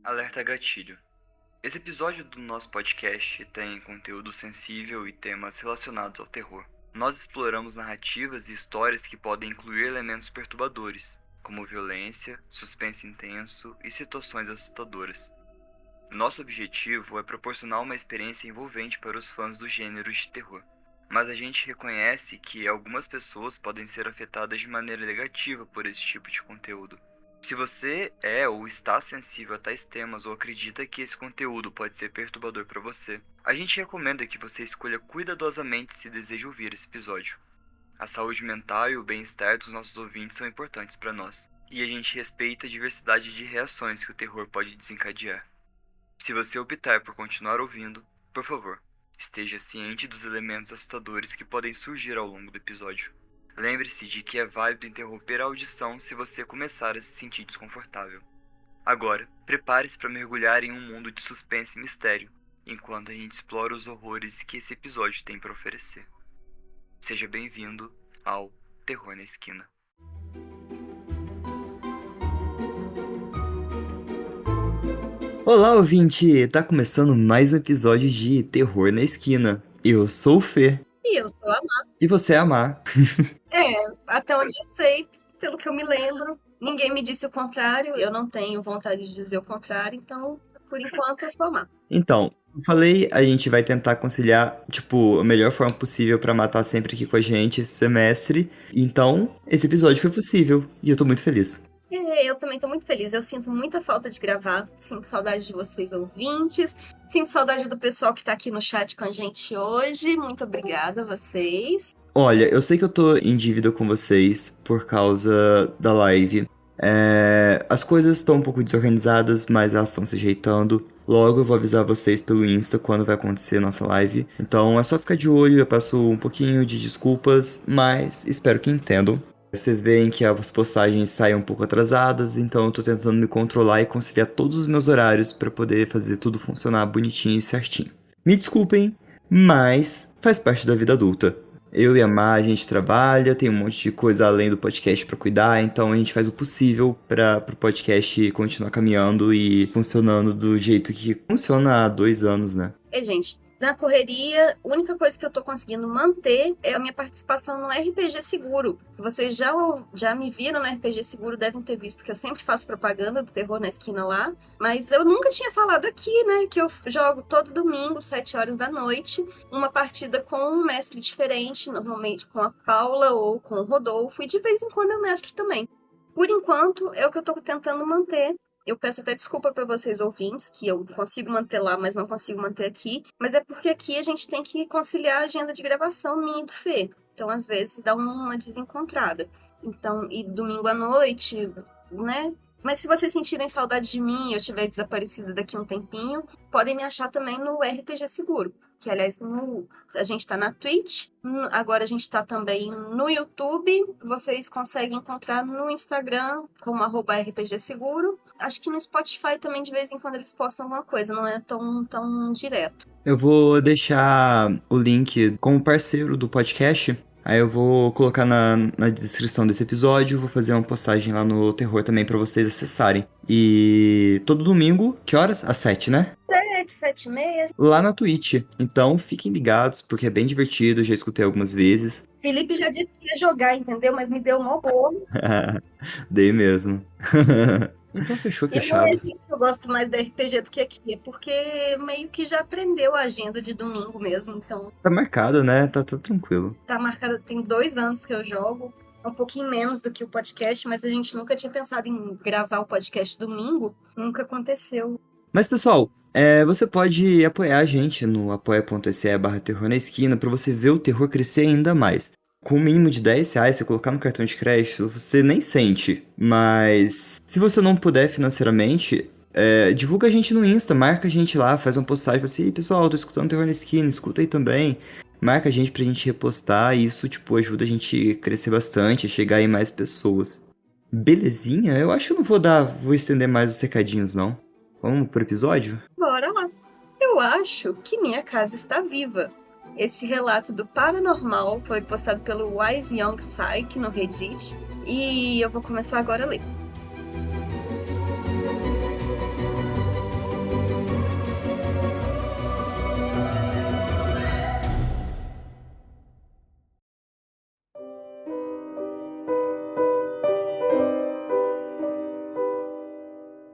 Alerta gatilho. Esse episódio do nosso podcast tem conteúdo sensível e temas relacionados ao terror. Nós exploramos narrativas e histórias que podem incluir elementos perturbadores, como violência, suspense intenso e situações assustadoras. Nosso objetivo é proporcionar uma experiência envolvente para os fãs do gênero de terror. Mas a gente reconhece que algumas pessoas podem ser afetadas de maneira negativa por esse tipo de conteúdo. Se você é ou está sensível a tais temas ou acredita que esse conteúdo pode ser perturbador para você, a gente recomenda que você escolha cuidadosamente se deseja ouvir esse episódio. A saúde mental e o bem-estar dos nossos ouvintes são importantes para nós, e a gente respeita a diversidade de reações que o terror pode desencadear. Se você optar por continuar ouvindo, por favor, esteja ciente dos elementos assustadores que podem surgir ao longo do episódio. Lembre-se de que é válido interromper a audição se você começar a se sentir desconfortável. Agora, prepare-se para mergulhar em um mundo de suspense e mistério, enquanto a gente explora os horrores que esse episódio tem para oferecer. Seja bem-vindo ao Terror na Esquina. Olá, ouvinte! Tá começando mais um episódio de Terror na Esquina. Eu sou o Fê. E eu sou a Má. E você é a Má. Até onde eu sei, pelo que eu me lembro, ninguém me disse o contrário, eu não tenho vontade de dizer o contrário, então, por enquanto, eu sou a Má. Então, eu falei, a gente vai tentar conciliar, a melhor forma possível pra matar sempre aqui com a gente esse semestre. Então, esse episódio foi possível e eu tô muito feliz. Eu também tô muito feliz, eu sinto muita falta de gravar, sinto saudade de vocês ouvintes, sinto saudade do pessoal que tá aqui no chat com a gente hoje, muito obrigada a vocês. Olha, eu sei que eu tô em dívida com vocês por causa da live. As coisas estão um pouco desorganizadas, mas elas estão se ajeitando. Logo eu vou avisar vocês pelo Insta quando vai acontecer a nossa live. Então é só ficar de olho, eu peço um pouquinho de desculpas, mas espero que entendam. Vocês veem que as postagens saem um pouco atrasadas, então eu tô tentando me controlar e conciliar todos os meus horários pra poder fazer tudo funcionar bonitinho e certinho. Me desculpem, mas faz parte da vida adulta. Eu e a Má, a gente trabalha, tem um monte de coisa além do podcast pra cuidar, então a gente faz o possível para pro podcast continuar caminhando e funcionando do jeito que funciona há 2 anos, né? Gente, na correria, a única coisa que eu tô conseguindo manter é a minha participação no RPG Seguro. Vocês já me viram no RPG Seguro, devem ter visto que eu sempre faço propaganda do Terror na Esquina lá, mas eu nunca tinha falado aqui, né, que eu jogo todo domingo, 7 horas da noite, uma partida com um mestre diferente, normalmente com a Paula ou com o Rodolfo, e de vez em quando eu mestro também. Por enquanto, é o que eu tô tentando manter. Eu peço até desculpa para vocês ouvintes, que eu consigo manter lá, mas não consigo manter aqui. Mas é porque aqui a gente tem que conciliar a agenda de gravação minha e do Fê. Então, às vezes, dá uma desencontrada. Então, e domingo à noite, né? Mas se vocês sentirem saudade de mim e eu tiver desaparecida daqui a um tempinho, podem me achar também no RPG Seguro. Que, aliás, a gente tá na Twitch, agora a gente tá também no YouTube. Vocês conseguem encontrar no Instagram como @RPGSeguro. Acho que no Spotify também de vez em quando eles postam alguma coisa, não é tão direto. Eu vou deixar o link como parceiro do podcast. Aí eu vou colocar na descrição desse episódio, vou fazer uma postagem lá no Terror também pra vocês acessarem. E todo domingo, que horas? Às 7, né? 7h30. Lá na Twitch. Então fiquem ligados, porque é bem divertido, eu já escutei algumas vezes. Felipe já disse que ia jogar, entendeu? Mas me deu um bolo. Dei mesmo. Então fechou, fechado. E não é isso que eu gosto mais da RPG do que aqui, é porque meio que já aprendeu a agenda de domingo mesmo, então... Tá marcado, né? Tá tudo tranquilo. Tá marcado, tem 2 anos que eu jogo, é um pouquinho menos do que o podcast, mas a gente nunca tinha pensado em gravar o podcast domingo, nunca aconteceu. Mas pessoal, você pode apoiar a gente no apoia.se/terror na esquina pra você ver o terror crescer ainda mais. Com o mínimo de R$10, você colocar no cartão de crédito, você nem sente. Mas se você não puder financeiramente, divulga a gente no Insta, marca a gente lá, faz uma postagem, fala assim, pessoal, tô escutando Terror na Esquina, escuta aí também. Marca a gente pra gente repostar e isso, ajuda a gente a crescer bastante, a chegar em mais pessoas. Belezinha? Eu acho que eu não vou estender mais os recadinhos, não. Vamos pro episódio? Bora lá. Eu acho que minha casa está viva. Esse relato do paranormal foi postado pelo Wise Young Psyche no Reddit e eu vou começar agora a ler.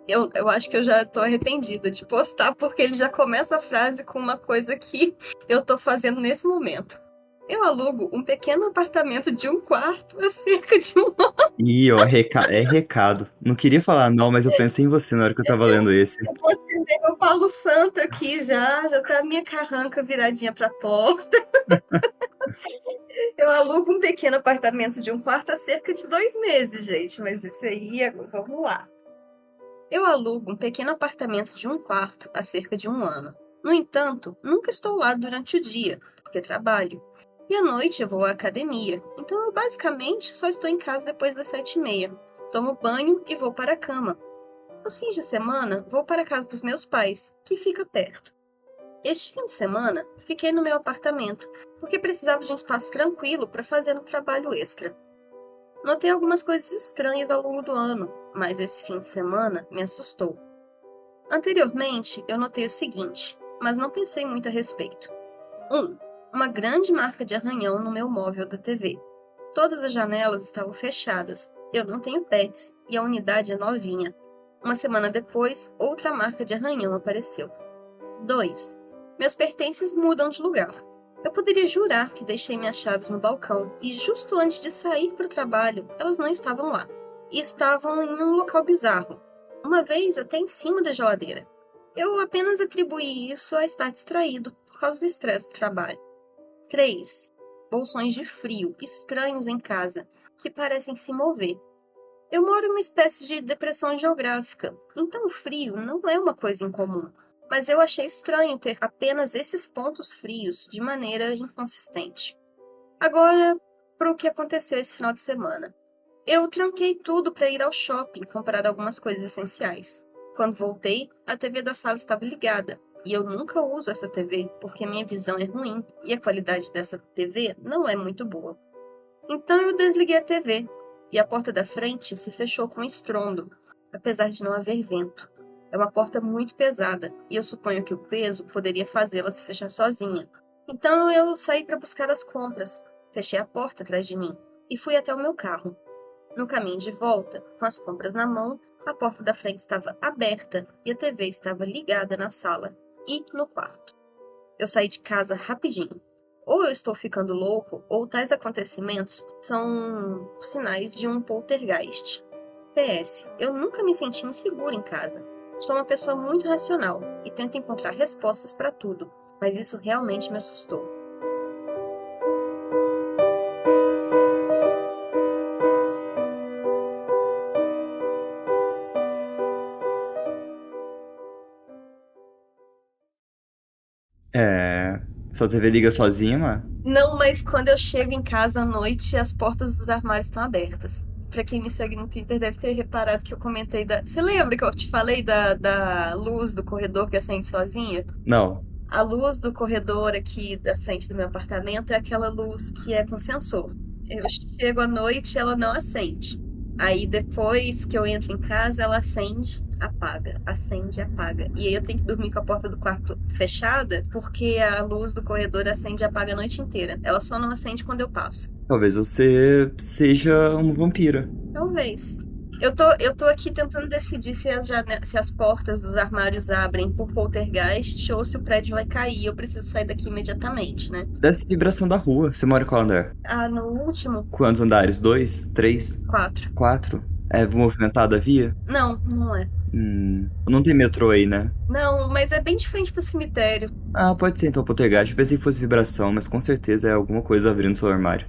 Eu acho que eu já tô arrependida de postar, porque ele já começa a frase com uma coisa que eu tô fazendo nesse momento. Eu alugo um pequeno apartamento de 1 quarto há cerca de um ano. Ih, ó, é recado. Não queria falar não, mas eu pensei em você na hora que eu tava lendo esse. Eu vou acender meu Paulo Santo aqui já tá a minha carranca viradinha pra porta. Eu alugo um pequeno apartamento de 1 quarto há cerca de 2 meses, gente, mas isso aí, vamos lá. Eu alugo um pequeno apartamento de 1 quarto há cerca de um ano. No entanto, nunca estou lá durante o dia, porque trabalho. E à noite eu vou à academia, então eu basicamente só estou em casa depois das 7h30. Tomo banho e vou para a cama. Nos fins de semana, vou para a casa dos meus pais, que fica perto. Este fim de semana, fiquei no meu apartamento, porque precisava de um espaço tranquilo para fazer um trabalho extra. Notei algumas coisas estranhas ao longo do ano, mas esse fim de semana me assustou. Anteriormente, eu notei o seguinte, mas não pensei muito a respeito. 1. Uma grande marca de arranhão no meu móvel da TV. Todas as janelas estavam fechadas, eu não tenho pets e a unidade é novinha. Uma semana depois, outra marca de arranhão apareceu. 2. Meus pertences mudam de lugar. Eu poderia jurar que deixei minhas chaves no balcão e justo antes de sair para o trabalho, elas não estavam lá. E estavam em um local bizarro. Uma vez até em cima da geladeira. Eu apenas atribuí isso a estar distraído por causa do estresse do trabalho. 3. Bolsões de frio estranhos em casa, que parecem se mover. Eu moro em uma espécie de depressão geográfica, então o frio não é uma coisa incomum. Mas eu achei estranho ter apenas esses pontos frios de maneira inconsistente. Agora, para o que aconteceu esse final de semana. Eu tranquei tudo para ir ao shopping comprar algumas coisas essenciais. Quando voltei, a TV da sala estava ligada, e eu nunca uso essa TV porque minha visão é ruim e a qualidade dessa TV não é muito boa. Então eu desliguei a TV, e a porta da frente se fechou com estrondo, apesar de não haver vento. É uma porta muito pesada, e eu suponho que o peso poderia fazê-la se fechar sozinha. Então eu saí para buscar as compras, fechei a porta atrás de mim, e fui até o meu carro. No caminho de volta, com as compras na mão, a porta da frente estava aberta e a TV estava ligada na sala e no quarto. Eu saí de casa rapidinho. Ou eu estou ficando louco, ou tais acontecimentos são sinais de um poltergeist. PS, eu nunca me senti insegura em casa. Sou uma pessoa muito racional e tento encontrar respostas para tudo, mas isso realmente me assustou. Sua TV liga sozinha, mano? Não, mas quando eu chego em casa à noite, as portas dos armários estão abertas. Pra quem me segue no Twitter deve ter reparado que eu comentei da... Você lembra que eu te falei da luz do corredor que acende sozinha? Não. A luz do corredor aqui da frente do meu apartamento é aquela luz que é com sensor. Eu chego à noite e ela não acende. Aí depois que eu entro em casa, ela acende, apaga, acende, apaga. E aí eu tenho que dormir com a porta do quarto fechada, porque a luz do corredor acende e apaga a noite inteira. Ela só não acende quando eu passo. Talvez você seja uma vampira. Talvez. Eu tô aqui tentando decidir se as portas dos armários abrem por poltergeist ou se o prédio vai cair. Eu preciso sair daqui imediatamente, né? Dessa vibração da rua. Você mora em qual andar? Ah, no último, Quantos andares? 2? 3? 4. 4? É movimentada a via? Não, não é. Não tem metrô aí, né? Não, mas é bem de frente pro cemitério. Ah, pode ser então poltergeist. Eu pensei que fosse vibração, mas com certeza é alguma coisa abrindo seu armário.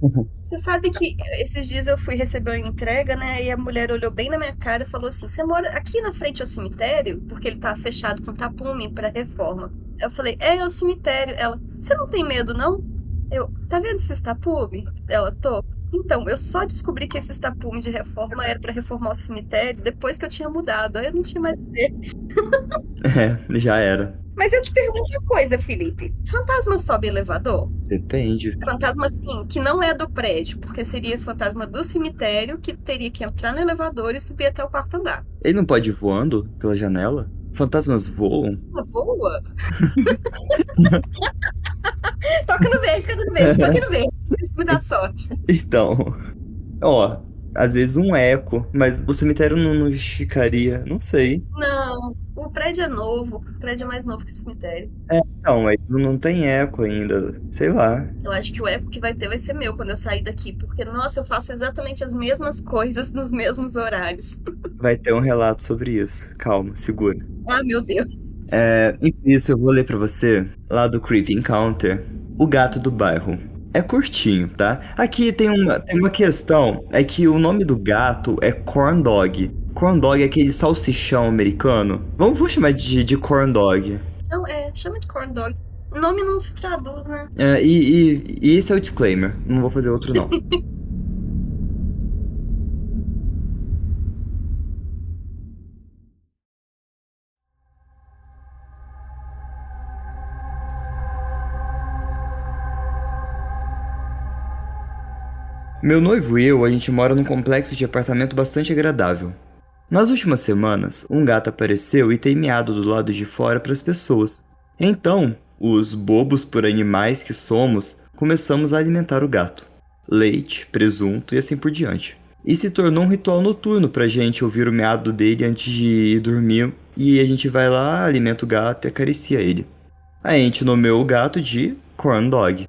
Você sabe que esses dias eu fui receber uma entrega, né? E a mulher olhou bem na minha cara e falou assim: Você mora aqui na frente ao cemitério? Porque ele tá fechado com tapume pra reforma. Eu falei: É o cemitério. Ela: Você não tem medo, não? Eu: Tá vendo esses tapume? Ela: Tô. Então, eu só descobri que esses tapumes de reforma era pra reformar o cemitério depois que eu tinha mudado. Aí eu não tinha mais o que ver. Já era. Mas eu te pergunto uma coisa, Felipe: fantasma sobe elevador? Depende. Fantasma, assim, que não é do prédio, porque seria fantasma do cemitério que teria que entrar no elevador e subir até o quarto andar. Ele não pode ir voando pela janela? Fantasmas voam? Uma boa? Toca no verde, toca no verde, toca no verde. Isso me dá sorte. Então, ó, Às vezes um eco, mas o cemitério não justificaria, não sei. Não, o prédio é novo, o prédio é mais novo que o cemitério. Não, mas não tem eco ainda, sei lá. Eu acho que o eco que vai ter vai ser meu quando eu sair daqui, porque, nossa, eu faço exatamente as mesmas coisas nos mesmos horários. Vai ter um relato sobre isso. Calma, segura. Ah, meu Deus. Isso, eu vou ler pra você, lá do Creepy Encounter, O Gato do Bairro. É curtinho, tá? Aqui tem uma questão, é que o nome do gato é Corn Dog. Corn Dog é aquele salsichão americano. Vou chamar de Corn Dog. Não, chama de corn dog. O nome não se traduz, né? E esse é o disclaimer, não vou fazer outro não. Meu noivo e eu, a gente mora num complexo de apartamento bastante agradável. Nas últimas semanas, um gato apareceu e tem miado do lado de fora para as pessoas. Então, os bobos por animais que somos, começamos a alimentar o gato. Leite, presunto e assim por diante. E se tornou um ritual noturno pra gente ouvir o miado dele antes de ir dormir, e a gente vai lá, alimenta o gato e acaricia ele. A gente nomeou o gato de Corn Dog.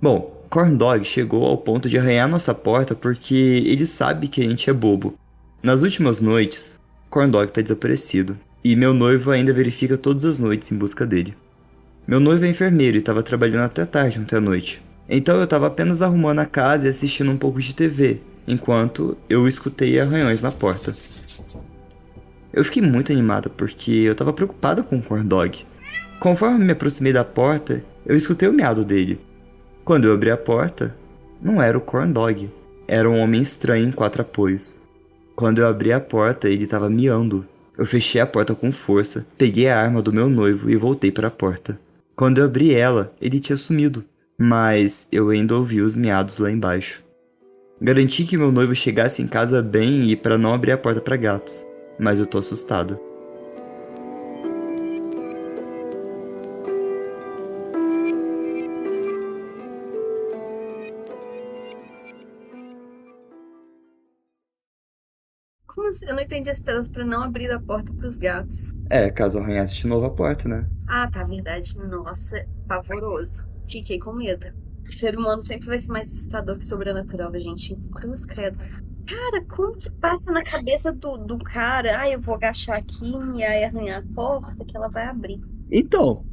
Bom, Corn Dog chegou ao ponto de arranhar nossa porta porque ele sabe que a gente é bobo. Nas últimas noites, Corn Dog tá desaparecido, e meu noivo ainda verifica todas as noites em busca dele. Meu noivo é enfermeiro e estava trabalhando até tarde ontem à noite. Então eu estava apenas arrumando a casa e assistindo um pouco de TV, enquanto eu escutei arranhões na porta. Eu fiquei muito animada porque eu estava preocupada com o Corn Dog. Conforme me aproximei da porta, eu escutei o miado dele. Quando eu abri a porta, não era o Corn Dog, era um homem estranho em 4 apoios. Quando eu abri a porta, ele estava miando. Eu fechei a porta com força, peguei a arma do meu noivo e voltei para a porta. Quando eu abri ela, ele tinha sumido, mas eu ainda ouvi os miados lá embaixo. Garanti que meu noivo chegasse em casa bem e para não abrir a porta para gatos, mas eu tô assustada. Como assim? Eu não entendi as pedras pra não abrir a porta pros gatos. Caso arranhasse de novo a porta, né? Ah, tá, verdade. Nossa, pavoroso. Fiquei com medo. O ser humano sempre vai ser mais assustador que sobrenatural, gente. Cruz credo. Cara, como que passa na cabeça do cara? Ah, eu vou agachar aqui e aí arranhar a porta que ela vai abrir. Então,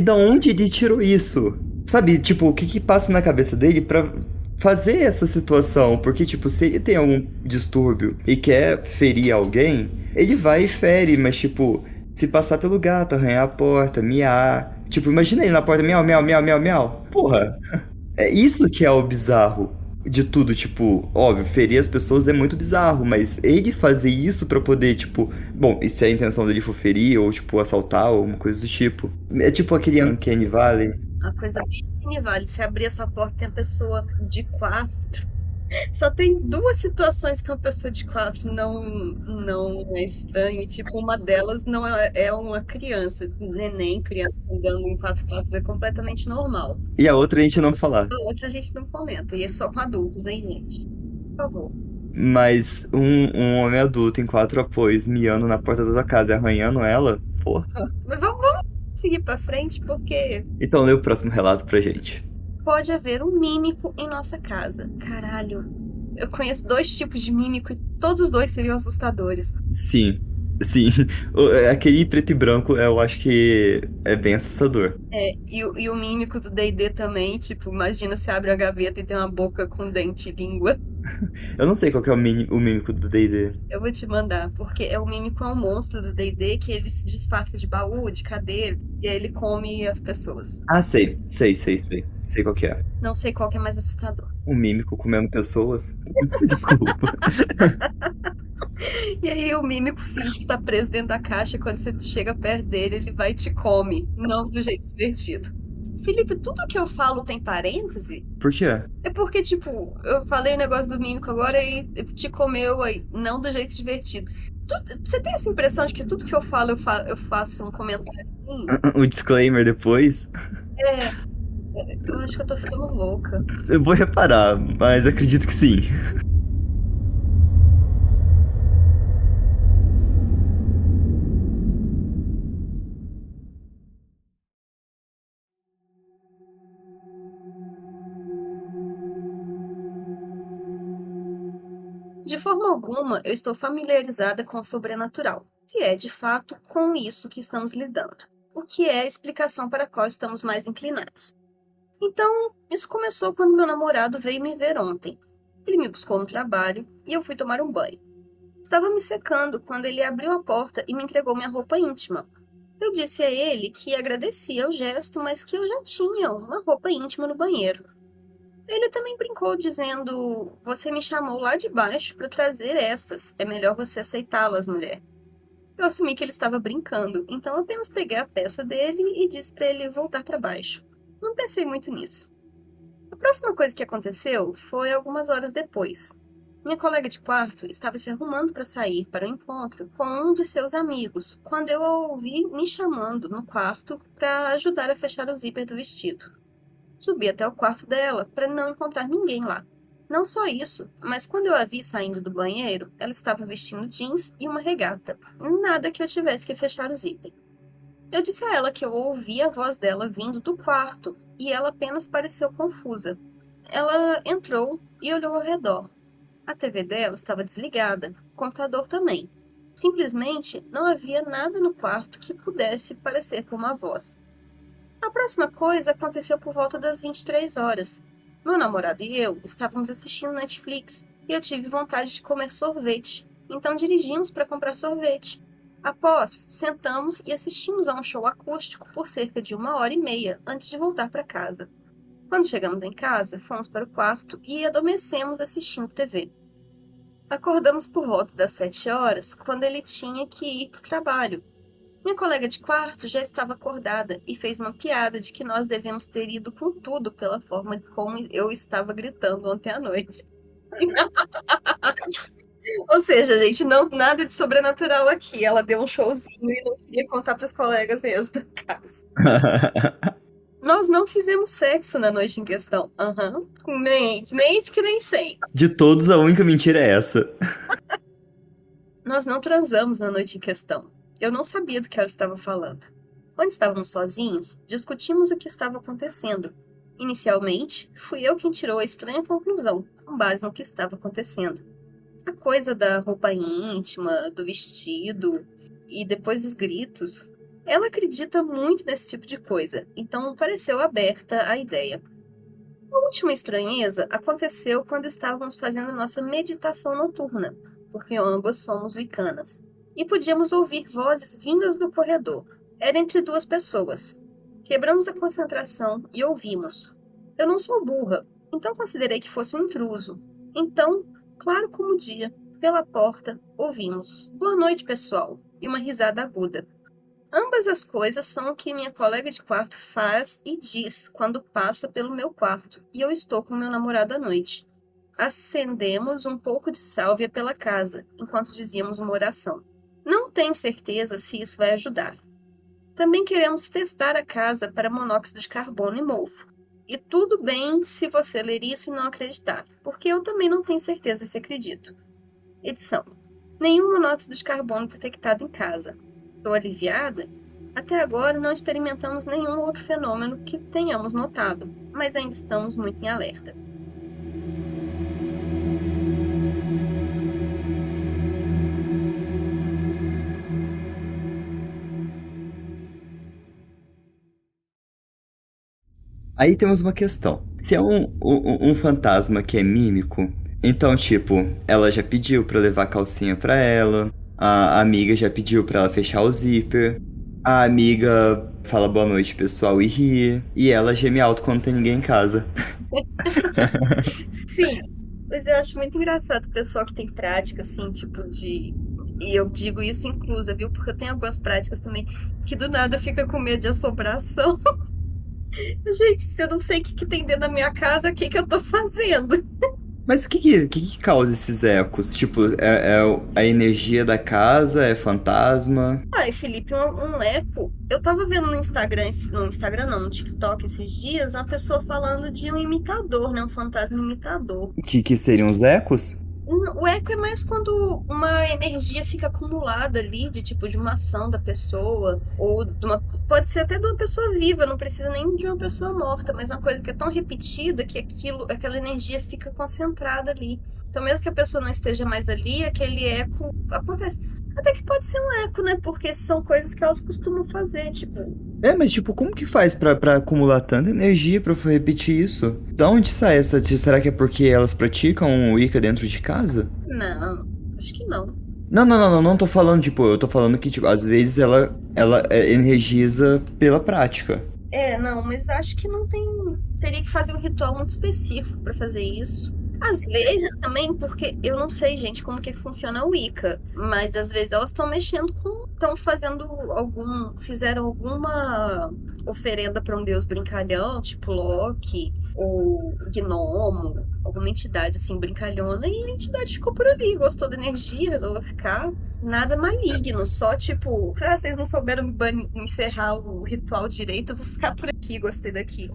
da onde ele tirou isso? Sabe, tipo, o que passa na cabeça dele pra fazer essa situação? Porque, tipo, se ele tem algum distúrbio e quer ferir alguém, ele vai e fere, mas, tipo, se passar pelo gato, arranhar a porta, miar. Tipo, imagina ele na porta, miau, miau, miau, miau, miau. Porra, é isso que é o bizarro de tudo, tipo, óbvio, ferir as pessoas é muito bizarro, mas ele fazer isso pra poder, tipo, bom, e se a intenção dele for ferir ou, tipo, assaltar ou alguma coisa do tipo. É tipo aquele Uncanny Valley. Uma coisa bem vale. Se abrir a sua porta tem a pessoa de 4. Só tem 2 situações que uma pessoa de 4 não é estranho. E, tipo, uma delas não é uma criança. Neném, criança andando em 4 patas é completamente normal. E a outra a gente não falar. A outra a gente não comenta. E é só com adultos, hein, gente? Por favor. Mas um homem adulto em 4 apoios miando na porta da tua casa e arranhando ela, porra. Mas vamos seguir pra frente, porque Então lê o próximo relato pra gente. pode haver um mímico em nossa casa. Caralho. Eu conheço 2 tipos de mímico e todos os 2 seriam assustadores. Sim. Aquele preto e branco eu acho que é bem assustador. E o mímico do D&D também, tipo, imagina se abre a gaveta e tem uma boca com dente e língua. Eu não sei qual que é o mímico do D&D. Eu vou te mandar, porque o mímico é um monstro do D&D que ele se disfarça de baú, de cadeira, e aí ele come as pessoas. Ah, sei. Sei qual que é. Não sei qual que é mais assustador. Um mímico comendo pessoas. Desculpa. E aí o mímico finge que tá preso dentro da caixa e quando você chega perto dele, ele vai e te come. Não do jeito divertido. Felipe, tudo que eu falo tem parêntese? Por quê? É porque, tipo, eu falei o negócio do mímico agora e te comeu aí. Não do jeito divertido. Você tem essa impressão de que tudo que eu falo, eu faço um comentário? O disclaimer depois? Eu acho que eu tô ficando louca. Eu vou reparar, mas acredito que sim. De forma alguma, eu estou familiarizada com o sobrenatural, que é, de fato, com isso que estamos lidando, o que é a explicação para a qual estamos mais inclinados. Então, isso começou quando meu namorado veio me ver ontem. Ele me buscou no trabalho e eu fui tomar um banho. Estava me secando quando ele abriu a porta e me entregou minha roupa íntima. Eu disse a ele que agradecia o gesto, mas que eu já tinha uma roupa íntima no banheiro. Ele também brincou dizendo: "Você me chamou lá de baixo para trazer estas. É melhor você aceitá-las, mulher." Eu assumi que ele estava brincando, então apenas peguei a peça dele e disse para ele voltar para baixo. Não pensei muito nisso. A próxima coisa que aconteceu foi algumas horas depois. Minha colega de quarto estava se arrumando para sair para o encontro com um de seus amigos, quando eu a ouvi me chamando no quarto para ajudar a fechar o zíper do vestido. Subi até o quarto dela para não encontrar ninguém lá. Não só isso, mas quando eu a vi saindo do banheiro, ela estava vestindo jeans e uma regata. Nada que eu tivesse que fechar o zíper. Eu disse a ela que eu ouvi a voz dela vindo do quarto e ela apenas pareceu confusa. Ela entrou e olhou ao redor. A TV dela estava desligada, o computador também. Simplesmente não havia nada no quarto que pudesse parecer com uma voz. A próxima coisa aconteceu por volta das 23 horas. Meu namorado e eu estávamos assistindo Netflix e eu tive vontade de comer sorvete, então dirigimos para comprar sorvete. Após, sentamos e assistimos a um show acústico por cerca de 1h30 antes de voltar para casa. Quando chegamos em casa, fomos para o quarto e adormecemos assistindo TV. Acordamos por volta das 7 horas, quando ele tinha que ir para o trabalho. Minha colega de quarto já estava acordada e fez uma piada de que nós devemos ter ido com tudo pela forma como eu estava gritando ontem à noite. Ou seja, gente, não nada de sobrenatural aqui. Ela deu um showzinho e não queria contar para as colegas mesmo da casa. Nós não fizemos sexo na noite em questão. Mente que nem sei. De todos, a única mentira é essa. Nós não transamos na noite em questão. Eu não sabia do que ela estava falando. Quando estávamos sozinhos, discutimos o que estava acontecendo. Inicialmente, fui eu quem tirou a estranha conclusão, com base no que estava acontecendo. A coisa da roupa íntima, do vestido e depois os gritos. Ela acredita muito nesse tipo de coisa, então pareceu aberta à ideia. A última estranheza aconteceu quando estávamos fazendo nossa meditação noturna, porque ambas somos wicanas, e podíamos ouvir vozes vindas do corredor. Era entre duas pessoas. Quebramos a concentração e ouvimos. Eu não sou burra, então considerei que fosse um intruso. Então, claro como o dia, pela porta, ouvimos: "Boa noite, pessoal", e uma risada aguda. Ambas as coisas são o que minha colega de quarto faz e diz quando passa pelo meu quarto e eu estou com meu namorado à noite. Acendemos um pouco de sálvia pela casa, enquanto dizíamos uma oração. Não tenho certeza se isso vai ajudar. Também queremos testar a casa para monóxido de carbono e mofo. E tudo bem se você ler isso e não acreditar, porque eu também não tenho certeza se acredito. Edição: nenhum monóxido de carbono detectado em casa. Estou aliviada? Até agora não experimentamos nenhum outro fenômeno que tenhamos notado, mas ainda estamos muito em alerta. Aí temos uma questão. Se é um fantasma que é mímico, então, tipo, ela já pediu pra eu levar a calcinha pra ela, a amiga já pediu pra ela fechar o zíper, a amiga fala boa noite, pessoal, e ri, e ela geme alto quando tem ninguém em casa. Sim, mas eu acho muito engraçado o pessoal que tem prática, assim, tipo de... E eu digo isso inclusa, viu? Porque eu tenho algumas práticas também que do nada fica com medo de assombração. Gente, se eu não sei o que tem dentro da minha casa, o que eu tô fazendo? Mas o que causa esses ecos? Tipo, é a energia da casa? É fantasma? Ai, Felipe, um eco. Eu tava vendo no Instagram não, no TikTok esses dias, uma pessoa falando de um imitador, né? Um fantasma imitador. Que seriam os ecos? O eco é mais quando uma energia fica acumulada ali, de tipo, de uma ação da pessoa, ou de uma, pode ser até de uma pessoa viva, não precisa nem de uma pessoa morta, mas uma coisa que é tão repetida que aquela energia fica concentrada ali. Então, mesmo que a pessoa não esteja mais ali, aquele eco acontece. Até que pode ser um eco, né? Porque são coisas que elas costumam fazer, tipo, Mas tipo, como que faz pra acumular tanta energia pra repetir isso? Da onde sai essa? Será que é porque elas praticam o Wicca dentro de casa? não, acho que não. Não tô falando, tipo, eu tô falando que, tipo, às vezes ela energiza pela prática. Não, mas acho que não tem. Teria que fazer um ritual muito específico para fazer isso. Às vezes também, porque eu não sei, gente, como que funciona o Wicca, mas às vezes elas estão mexendo com. Estão fazendo algum. Fizeram alguma oferenda para um deus brincalhão, tipo Loki, ou Gnomo, alguma entidade assim brincalhona, e a entidade ficou por ali, gostou da energia, resolveu ficar. Nada maligno, só tipo, vocês não souberam encerrar o ritual direito, eu vou ficar por aqui, gostei daqui.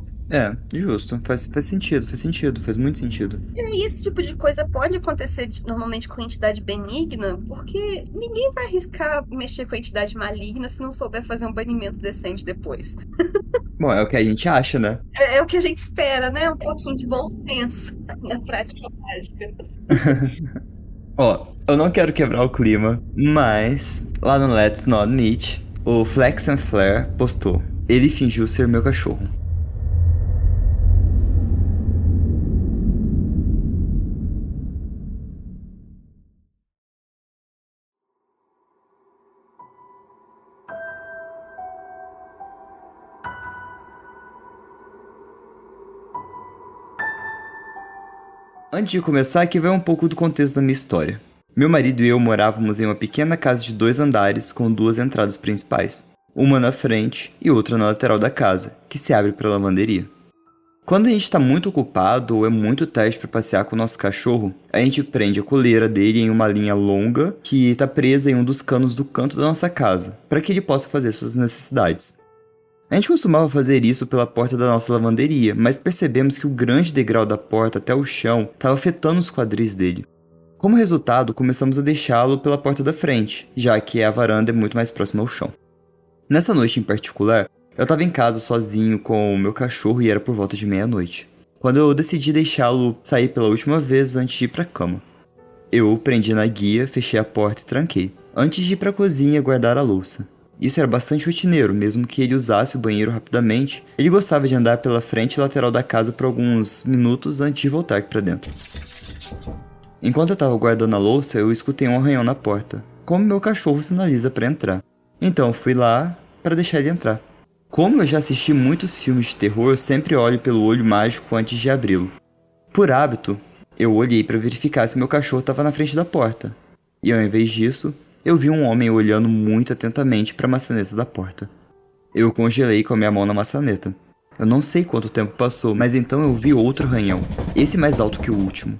Justo. Faz sentido, faz muito sentido. E aí, esse tipo de coisa pode acontecer normalmente com entidade benigna, porque ninguém vai arriscar mexer com a entidade maligna se não souber fazer um banimento decente depois. Bom, é o que a gente acha, né? É o que a gente espera, né? Um pouquinho de bom senso na prática mágica. Ó, eu não quero quebrar o clima, mas lá no Let's Not Meet, o Flex and Flare postou. Ele fingiu ser meu cachorro. Antes de começar, aqui vai um pouco do contexto da minha história. Meu marido e eu morávamos em uma pequena casa de 2 andares com 2 entradas principais, uma na frente e outra na lateral da casa, que se abre para a lavanderia. Quando a gente está muito ocupado ou é muito tarde para passear com o nosso cachorro, a gente prende a coleira dele em uma linha longa que está presa em um dos canos do canto da nossa casa, para que ele possa fazer suas necessidades. A gente costumava fazer isso pela porta da nossa lavanderia, mas percebemos que o grande degrau da porta até o chão estava afetando os quadris dele. Como resultado, começamos a deixá-lo pela porta da frente, já que a varanda é muito mais próxima ao chão. Nessa noite em particular, eu estava em casa sozinho com o meu cachorro e era por volta de meia-noite, quando eu decidi deixá-lo sair pela última vez antes de ir para a cama. Eu o prendi na guia, fechei a porta e tranquei, antes de ir para a cozinha guardar a louça. Isso era bastante rotineiro, mesmo que ele usasse o banheiro rapidamente, ele gostava de andar pela frente e lateral da casa por alguns minutos antes de voltar para dentro. Enquanto eu estava guardando a louça, eu escutei um arranhão na porta, como meu cachorro sinaliza para entrar. Então fui lá para deixar ele entrar. Como eu já assisti muitos filmes de terror, eu sempre olho pelo olho mágico antes de abri-lo. Por hábito, eu olhei para verificar se meu cachorro estava na frente da porta. E ao invés disso, eu vi um homem olhando muito atentamente para a maçaneta da porta. Eu congelei com a minha mão na maçaneta. Eu não sei quanto tempo passou, mas então eu vi outro arranhão, esse mais alto que o último.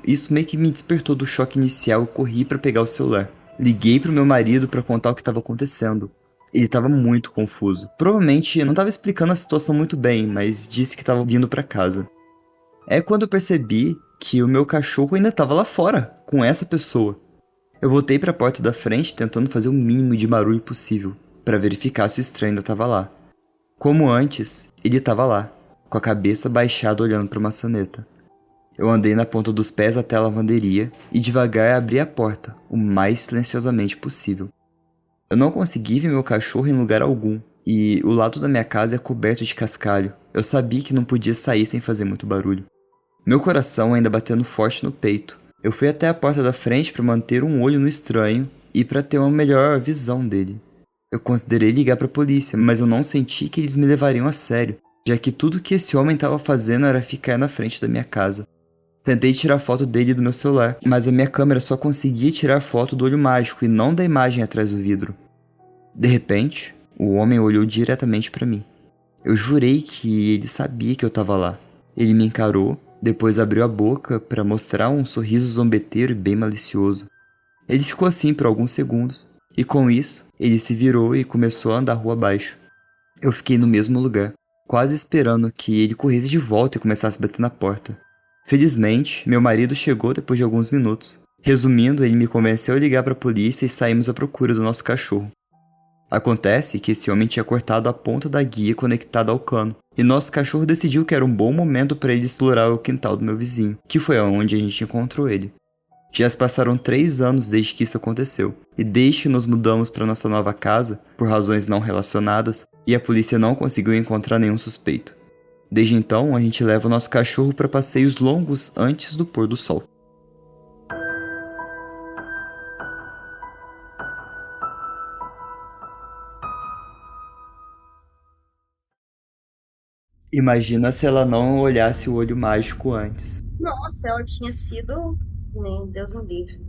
Isso meio que me despertou do choque inicial e corri para pegar o celular. Liguei pro meu marido para contar o que estava acontecendo. Ele estava muito confuso. Provavelmente não estava explicando a situação muito bem, mas disse que estava vindo para casa. É quando eu percebi que o meu cachorro ainda estava lá fora, com essa pessoa. Eu voltei para a porta da frente tentando fazer o mínimo de barulho possível, para verificar se o estranho ainda estava lá. Como antes, ele estava lá, com a cabeça baixada olhando para a maçaneta. Eu andei na ponta dos pés até a lavanderia e devagar abri a porta, o mais silenciosamente possível. Eu não consegui ver meu cachorro em lugar algum, e o lado da minha casa é coberto de cascalho. Eu sabia que não podia sair sem fazer muito barulho. Meu coração ainda batendo forte no peito. Eu fui até a porta da frente para manter um olho no estranho e para ter uma melhor visão dele. Eu considerei ligar para a polícia, mas eu não senti que eles me levariam a sério, já que tudo que esse homem estava fazendo era ficar na frente da minha casa. Tentei tirar foto dele do meu celular, mas a minha câmera só conseguia tirar foto do olho mágico e não da imagem atrás do vidro. De repente, o homem olhou diretamente para mim. Eu jurei que ele sabia que eu estava lá. Ele me encarou, depois abriu a boca para mostrar um sorriso zombeteiro e bem malicioso. Ele ficou assim por alguns segundos, e com isso, ele se virou e começou a andar rua abaixo. Eu fiquei no mesmo lugar, quase esperando que ele corresse de volta e começasse a bater na porta. Felizmente, meu marido chegou depois de alguns minutos. Resumindo, ele me convenceu a ligar para a polícia e saímos à procura do nosso cachorro. Acontece que esse homem tinha cortado a ponta da guia conectada ao cano, e nosso cachorro decidiu que era um bom momento para ele explorar o quintal do meu vizinho, que foi aonde a gente encontrou ele. Já se passaram 3 anos desde que isso aconteceu, e desde que nos mudamos para nossa nova casa, por razões não relacionadas, e a polícia não conseguiu encontrar nenhum suspeito. Desde então, a gente leva o nosso cachorro para passeios longos antes do pôr do sol. Imagina se ela não olhasse o olho mágico antes. Nossa, ela tinha sido. Nem Deus me livre.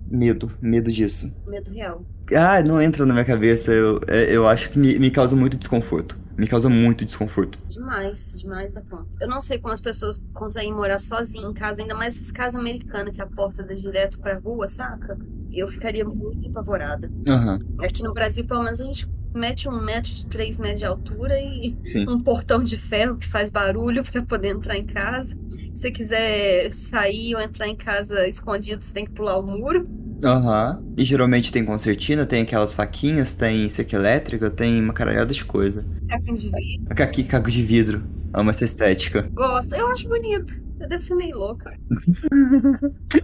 Medo disso. Medo real. Ah, não entra na minha cabeça. Eu acho que me causa muito desconforto. Me causa muito desconforto. Demais da conta. Eu não sei como as pessoas conseguem morar sozinhas em casa, ainda mais essas casas americanas que a porta dá direto pra rua, saca? Eu ficaria muito apavorada. Aham, Aqui no Brasil, pelo menos, a gente mete 1 metro de 3 metros de altura e sim. um portão de ferro que faz barulho pra poder entrar em casa. Se você quiser sair ou entrar em casa escondido, você tem que pular o muro. Aham. E geralmente tem concertina, tem aquelas faquinhas, tem cerca elétrica, tem uma caralhada de coisa. Caquinho de vidro. Aqui, caco de vidro. Amo essa estética. Gosto. Eu acho bonito. Eu devo ser meio louca.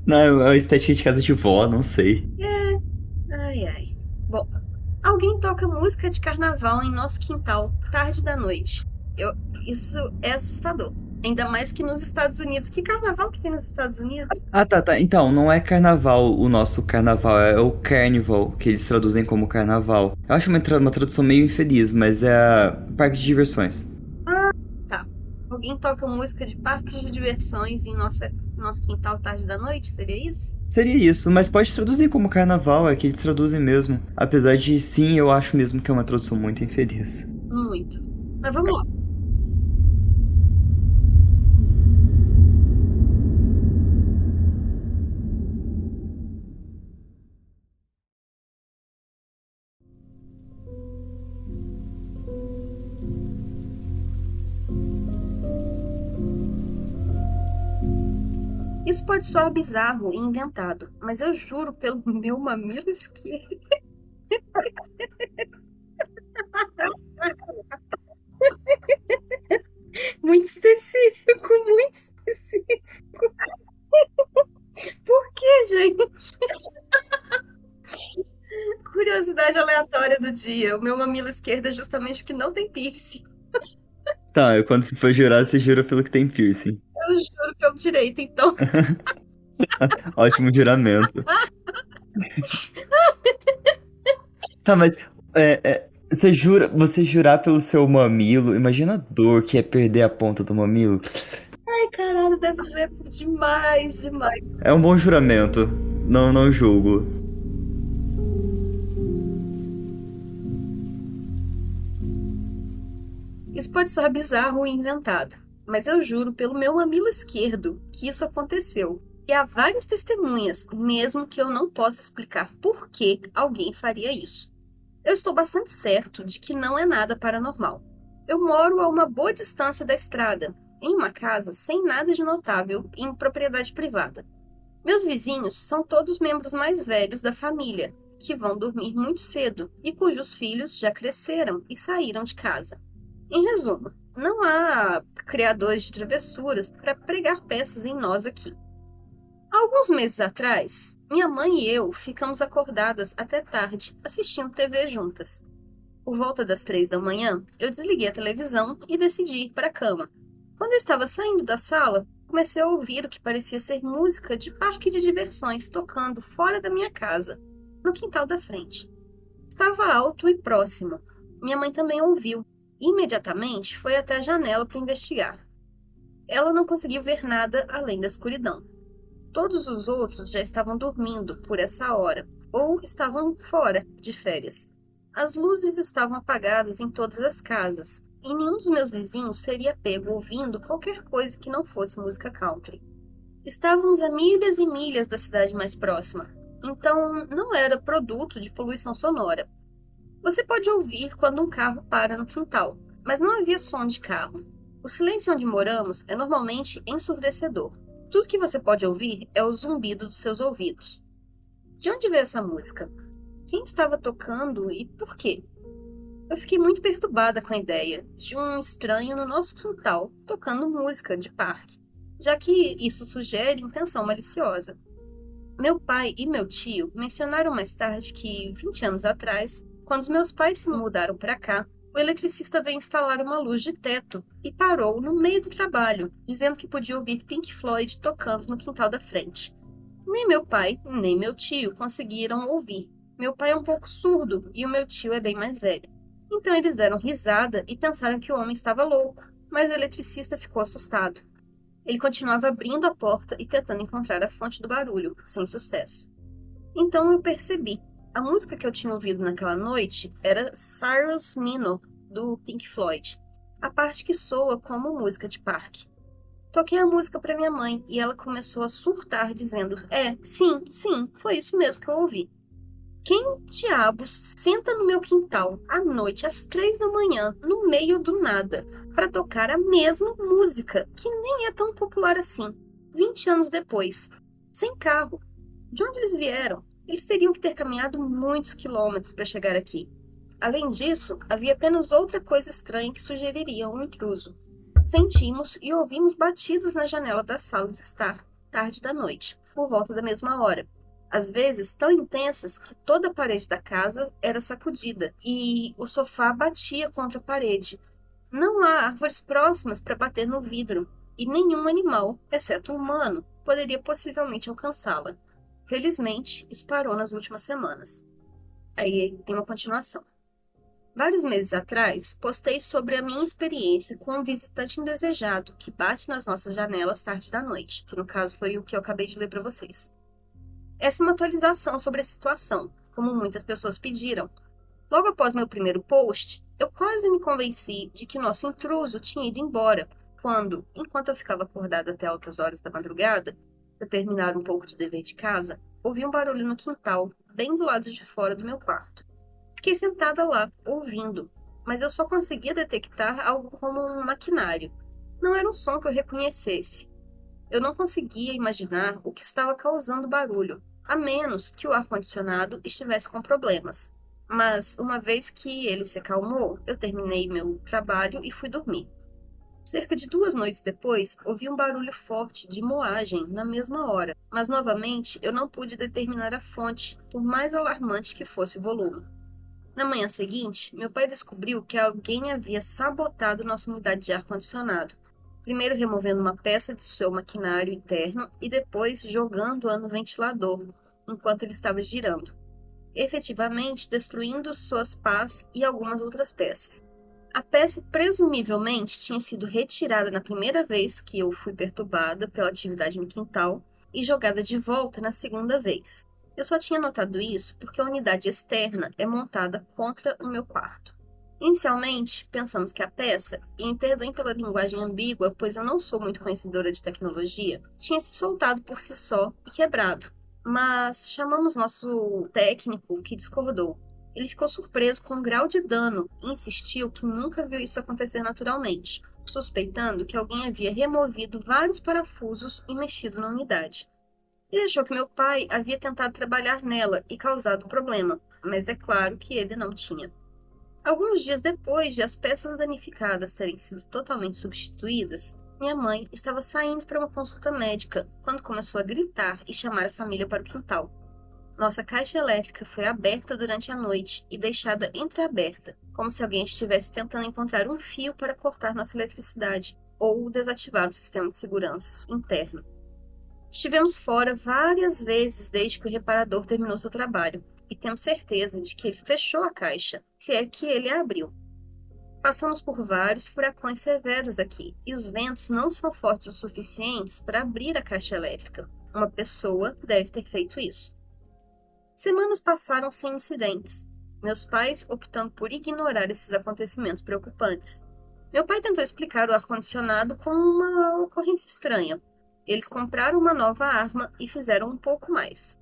Não, é a estética de casa de vó, não sei. Ai. Bom, alguém toca música de carnaval em nosso quintal, tarde da noite. Isso é assustador. Ainda mais que nos Estados Unidos. Que carnaval que tem nos Estados Unidos? Ah, tá. Então, não é carnaval o nosso carnaval, é o carnival, que eles traduzem como carnaval. Eu acho uma tradução meio infeliz, mas é parque de diversões. Tá. Alguém toca música de parques de diversões em nosso quintal, tarde da noite? Seria isso? Seria isso, mas pode traduzir como carnaval, é que eles traduzem mesmo. Apesar de, sim, eu acho mesmo que é uma tradução muito infeliz. Muito. Mas vamos lá. Isso pode soar bizarro e inventado, mas eu juro pelo meu mamilo esquerdo. Muito específico, muito específico. Por que, gente? Curiosidade aleatória do dia. O meu mamilo esquerdo é justamente o que não tem piercing. Tá, quando você for jurar, você jura pelo que tem piercing. Eu juro pelo direito, então. Ótimo juramento. Tá, mas você jurar pelo seu mamilo, imagina a dor que é perder a ponta do mamilo. Ai, caralho, deve doer demais. É um bom juramento. Não julgo. Isso pode soar bizarro e inventado, mas eu juro pelo meu mamilo esquerdo que isso aconteceu. E há várias testemunhas, mesmo que eu não possa explicar por que alguém faria isso. Eu estou bastante certo de que não é nada paranormal. Eu moro a uma boa distância da estrada, em uma casa sem nada de notável e em propriedade privada. Meus vizinhos são todos membros mais velhos da família, que vão dormir muito cedo e cujos filhos já cresceram e saíram de casa. Em resumo, não há criadores de travessuras para pregar peças em nós aqui. Alguns meses atrás, minha mãe e eu ficamos acordadas até tarde assistindo TV juntas. Por volta das 3 da manhã, eu desliguei a televisão e decidi ir para a cama. Quando eu estava saindo da sala, comecei a ouvir o que parecia ser música de parque de diversões tocando fora da minha casa, no quintal da frente. Estava alto e próximo. Minha mãe também ouviu. Imediatamente foi até a janela para investigar. Ela não conseguiu ver nada além da escuridão. Todos os outros já estavam dormindo por essa hora, ou estavam fora de férias. As luzes estavam apagadas em todas as casas, e nenhum dos meus vizinhos seria pego ouvindo qualquer coisa que não fosse música country. Estávamos a milhas e milhas da cidade mais próxima, então não era produto de poluição sonora. Você pode ouvir quando um carro para no quintal, mas não havia som de carro. O silêncio onde moramos é normalmente ensurdecedor. Tudo que você pode ouvir é o zumbido dos seus ouvidos. De onde veio essa música? Quem estava tocando e por quê? Eu fiquei muito perturbada com a ideia de um estranho no nosso quintal tocando música de parque, já que isso sugere intenção maliciosa. Meu pai e meu tio mencionaram mais tarde que, 20 anos atrás, quando os meus pais se mudaram para cá, o eletricista veio instalar uma luz de teto e parou no meio do trabalho, dizendo que podia ouvir Pink Floyd tocando no quintal da frente. Nem meu pai, nem meu tio conseguiram ouvir. Meu pai é um pouco surdo e o meu tio é bem mais velho. Então eles deram risada e pensaram que o homem estava louco, mas o eletricista ficou assustado. Ele continuava abrindo a porta e tentando encontrar a fonte do barulho, sem sucesso. Então eu percebi. A música que eu tinha ouvido naquela noite era Cyrus Minor, do Pink Floyd. A parte que soa como música de parque. Toquei a música para minha mãe e ela começou a surtar, dizendo: sim, foi isso mesmo que eu ouvi. Quem diabos senta no meu quintal à noite às 3 da manhã, no meio do nada, para tocar a mesma música, que nem é tão popular assim, 20 anos depois, sem carro? De onde eles vieram? Eles teriam que ter caminhado muitos quilômetros para chegar aqui. Além disso, havia apenas outra coisa estranha que sugeriria um intruso. Sentimos e ouvimos batidas na janela da sala de estar, tarde da noite, por volta da mesma hora. Às vezes tão intensas que toda a parede da casa era sacudida e o sofá batia contra a parede. Não há árvores próximas para bater no vidro e nenhum animal, exceto o humano, poderia possivelmente alcançá-la. Felizmente, isso parou nas últimas semanas. Aí tem uma continuação. Vários meses atrás, postei sobre a minha experiência com um visitante indesejado que bate nas nossas janelas tarde da noite, que no caso foi o que eu acabei de ler para vocês. Essa é uma atualização sobre a situação, como muitas pessoas pediram. Logo após meu primeiro post, eu quase me convenci de que nosso intruso tinha ido embora, quando, enquanto eu ficava acordada até altas horas da madrugada, para terminar um pouco de dever de casa, ouvi um barulho no quintal, bem do lado de fora do meu quarto. Fiquei sentada lá, ouvindo, mas eu só conseguia detectar algo como um maquinário. Não era um som que eu reconhecesse. Eu não conseguia imaginar o que estava causando barulho, a menos que o ar-condicionado estivesse com problemas. Mas, uma vez que ele se acalmou, eu terminei meu trabalho e fui dormir. Cerca de 2 noites depois, ouvi um barulho forte de moagem na mesma hora, mas novamente eu não pude determinar a fonte, por mais alarmante que fosse o volume. Na manhã seguinte, meu pai descobriu que alguém havia sabotado nossa unidade de ar-condicionado, primeiro removendo uma peça de seu maquinário interno e depois jogando-a no ventilador, enquanto ele estava girando, efetivamente destruindo suas pás e algumas outras peças. A peça presumivelmente tinha sido retirada na primeira vez que eu fui perturbada pela atividade no quintal e jogada de volta na segunda vez. Eu só tinha notado isso porque a unidade externa é montada contra o meu quarto. Inicialmente, pensamos que a peça, e me perdoem pela linguagem ambígua, pois eu não sou muito conhecedora de tecnologia, tinha se soltado por si só e quebrado. Mas chamamos nosso técnico, que discordou. Ele ficou surpreso com o grau de dano e insistiu que nunca viu isso acontecer naturalmente, suspeitando que alguém havia removido vários parafusos e mexido na unidade. Ele achou que meu pai havia tentado trabalhar nela e causado problema, mas é claro que ele não tinha. Alguns dias depois de as peças danificadas terem sido totalmente substituídas, minha mãe estava saindo para uma consulta médica quando começou a gritar e chamar a família para o quintal. Nossa caixa elétrica foi aberta durante a noite e deixada entreaberta, como se alguém estivesse tentando encontrar um fio para cortar nossa eletricidade ou desativar o sistema de segurança interno. Estivemos fora várias vezes desde que o reparador terminou seu trabalho, e temos certeza de que ele fechou a caixa, se é que ele a abriu. Passamos por vários furacões severos aqui, e os ventos não são fortes o suficientes para abrir a caixa elétrica. Uma pessoa deve ter feito isso. Semanas passaram sem incidentes, meus pais optando por ignorar esses acontecimentos preocupantes. Meu pai tentou explicar o ar-condicionado como uma ocorrência estranha. Eles compraram uma nova arma e fizeram um pouco mais.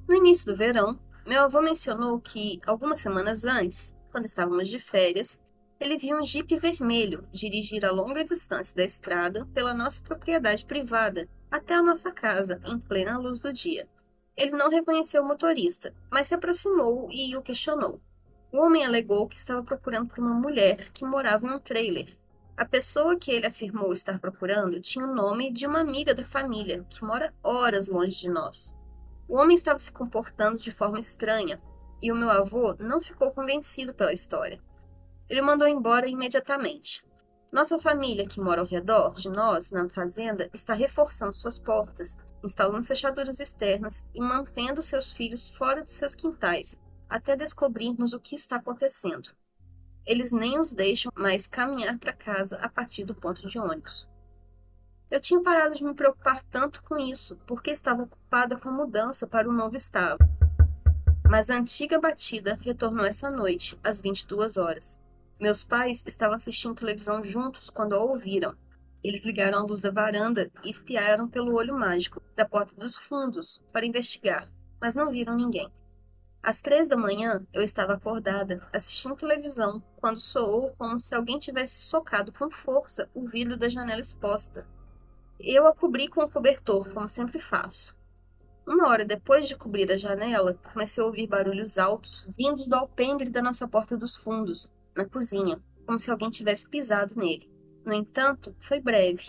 No início do verão, meu avô mencionou que, algumas semanas antes, quando estávamos de férias, ele viu um jipe vermelho dirigir a longa distância da estrada pela nossa propriedade privada, até a nossa casa, em plena luz do dia. Ele não reconheceu o motorista, mas se aproximou e o questionou. O homem alegou que estava procurando por uma mulher que morava em um trailer. A pessoa que ele afirmou estar procurando tinha o nome de uma amiga da família, que mora horas longe de nós. O homem estava se comportando de forma estranha, e o meu avô não ficou convencido pela história. Ele mandou embora imediatamente. Nossa família, que mora ao redor de nós, na fazenda, está reforçando suas portas, instalando fechaduras externas e mantendo seus filhos fora de seus quintais, até descobrirmos o que está acontecendo. Eles nem os deixam mais caminhar para casa a partir do ponto de ônibus. Eu tinha parado de me preocupar tanto com isso, porque estava ocupada com a mudança para o novo estado. Mas a antiga batida retornou essa noite, às 22 horas. Meus pais estavam assistindo televisão juntos quando a ouviram. Eles ligaram a luz da varanda e espiaram pelo olho mágico da porta dos fundos para investigar, mas não viram ninguém. Às 3 da manhã, eu estava acordada, assistindo televisão, quando soou como se alguém tivesse socado com força o vidro da janela exposta. Eu a cobri com o cobertor, como sempre faço. Uma hora depois de cobrir a janela, comecei a ouvir barulhos altos vindos do alpendre da nossa porta dos fundos, na cozinha, como se alguém tivesse pisado nele. No entanto, foi breve.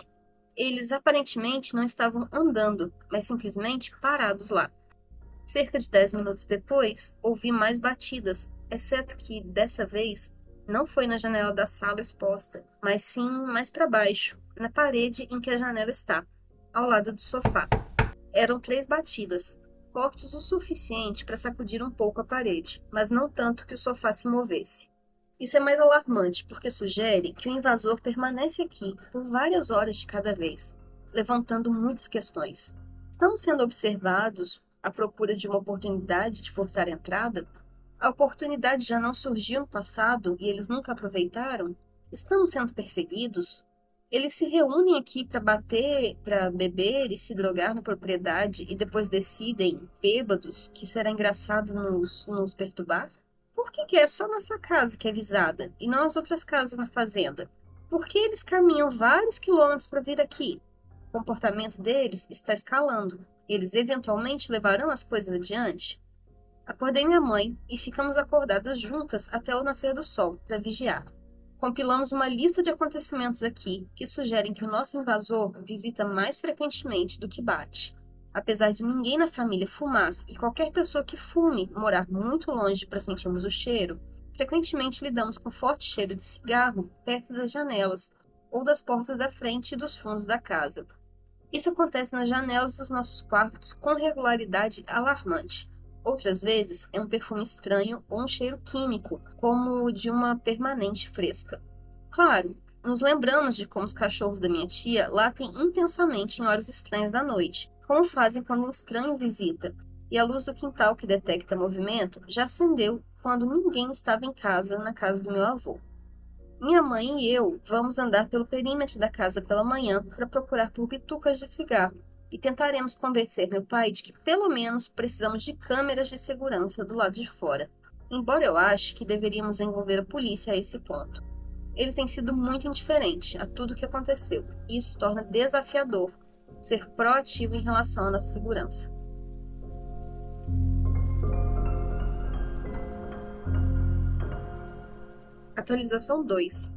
Eles aparentemente não estavam andando, mas simplesmente parados lá. Cerca de 10 minutos depois, ouvi mais batidas, exceto que, dessa vez, não foi na janela da sala exposta, mas sim mais para baixo, na parede em que a janela está, ao lado do sofá. Eram 3 batidas, fortes o suficiente para sacudir um pouco a parede, mas não tanto que o sofá se movesse. Isso é mais alarmante, porque sugere que o invasor permanece aqui por várias horas de cada vez, levantando muitas questões. Estamos sendo observados à procura de uma oportunidade de forçar a entrada? A oportunidade já não surgiu no passado e eles nunca aproveitaram? Estamos sendo perseguidos? Eles se reúnem aqui para bater, para beber e se drogar na propriedade e depois decidem, bêbados, que será engraçado nos perturbar? Por que é só nossa casa que é visada e não as outras casas na fazenda? Por que eles caminham vários quilômetros para vir aqui? O comportamento deles está escalando. Eles eventualmente levarão as coisas adiante? Acordei minha mãe e ficamos acordadas juntas até o nascer do sol para vigiar. Compilamos uma lista de acontecimentos aqui que sugerem que o nosso invasor visita mais frequentemente do que bate. Apesar de ninguém na família fumar e qualquer pessoa que fume morar muito longe para sentirmos o cheiro, frequentemente lidamos com forte cheiro de cigarro perto das janelas ou das portas da frente e dos fundos da casa. Isso acontece nas janelas dos nossos quartos com regularidade alarmante. Outras vezes é um perfume estranho ou um cheiro químico, como o de uma permanente fresca. Claro, nos lembramos de como os cachorros da minha tia latem intensamente em horas estranhas da noite, como fazem quando um estranho visita, e a luz do quintal que detecta movimento já acendeu quando ninguém estava em casa na casa do meu avô. Minha mãe e eu vamos andar pelo perímetro da casa pela manhã para procurar por bitucas de cigarro e tentaremos convencer meu pai de que pelo menos precisamos de câmeras de segurança do lado de fora, embora eu ache que deveríamos envolver a polícia a esse ponto. Ele tem sido muito indiferente a tudo o que aconteceu, e isso torna desafiador ser proativo em relação à nossa segurança. Atualização 2.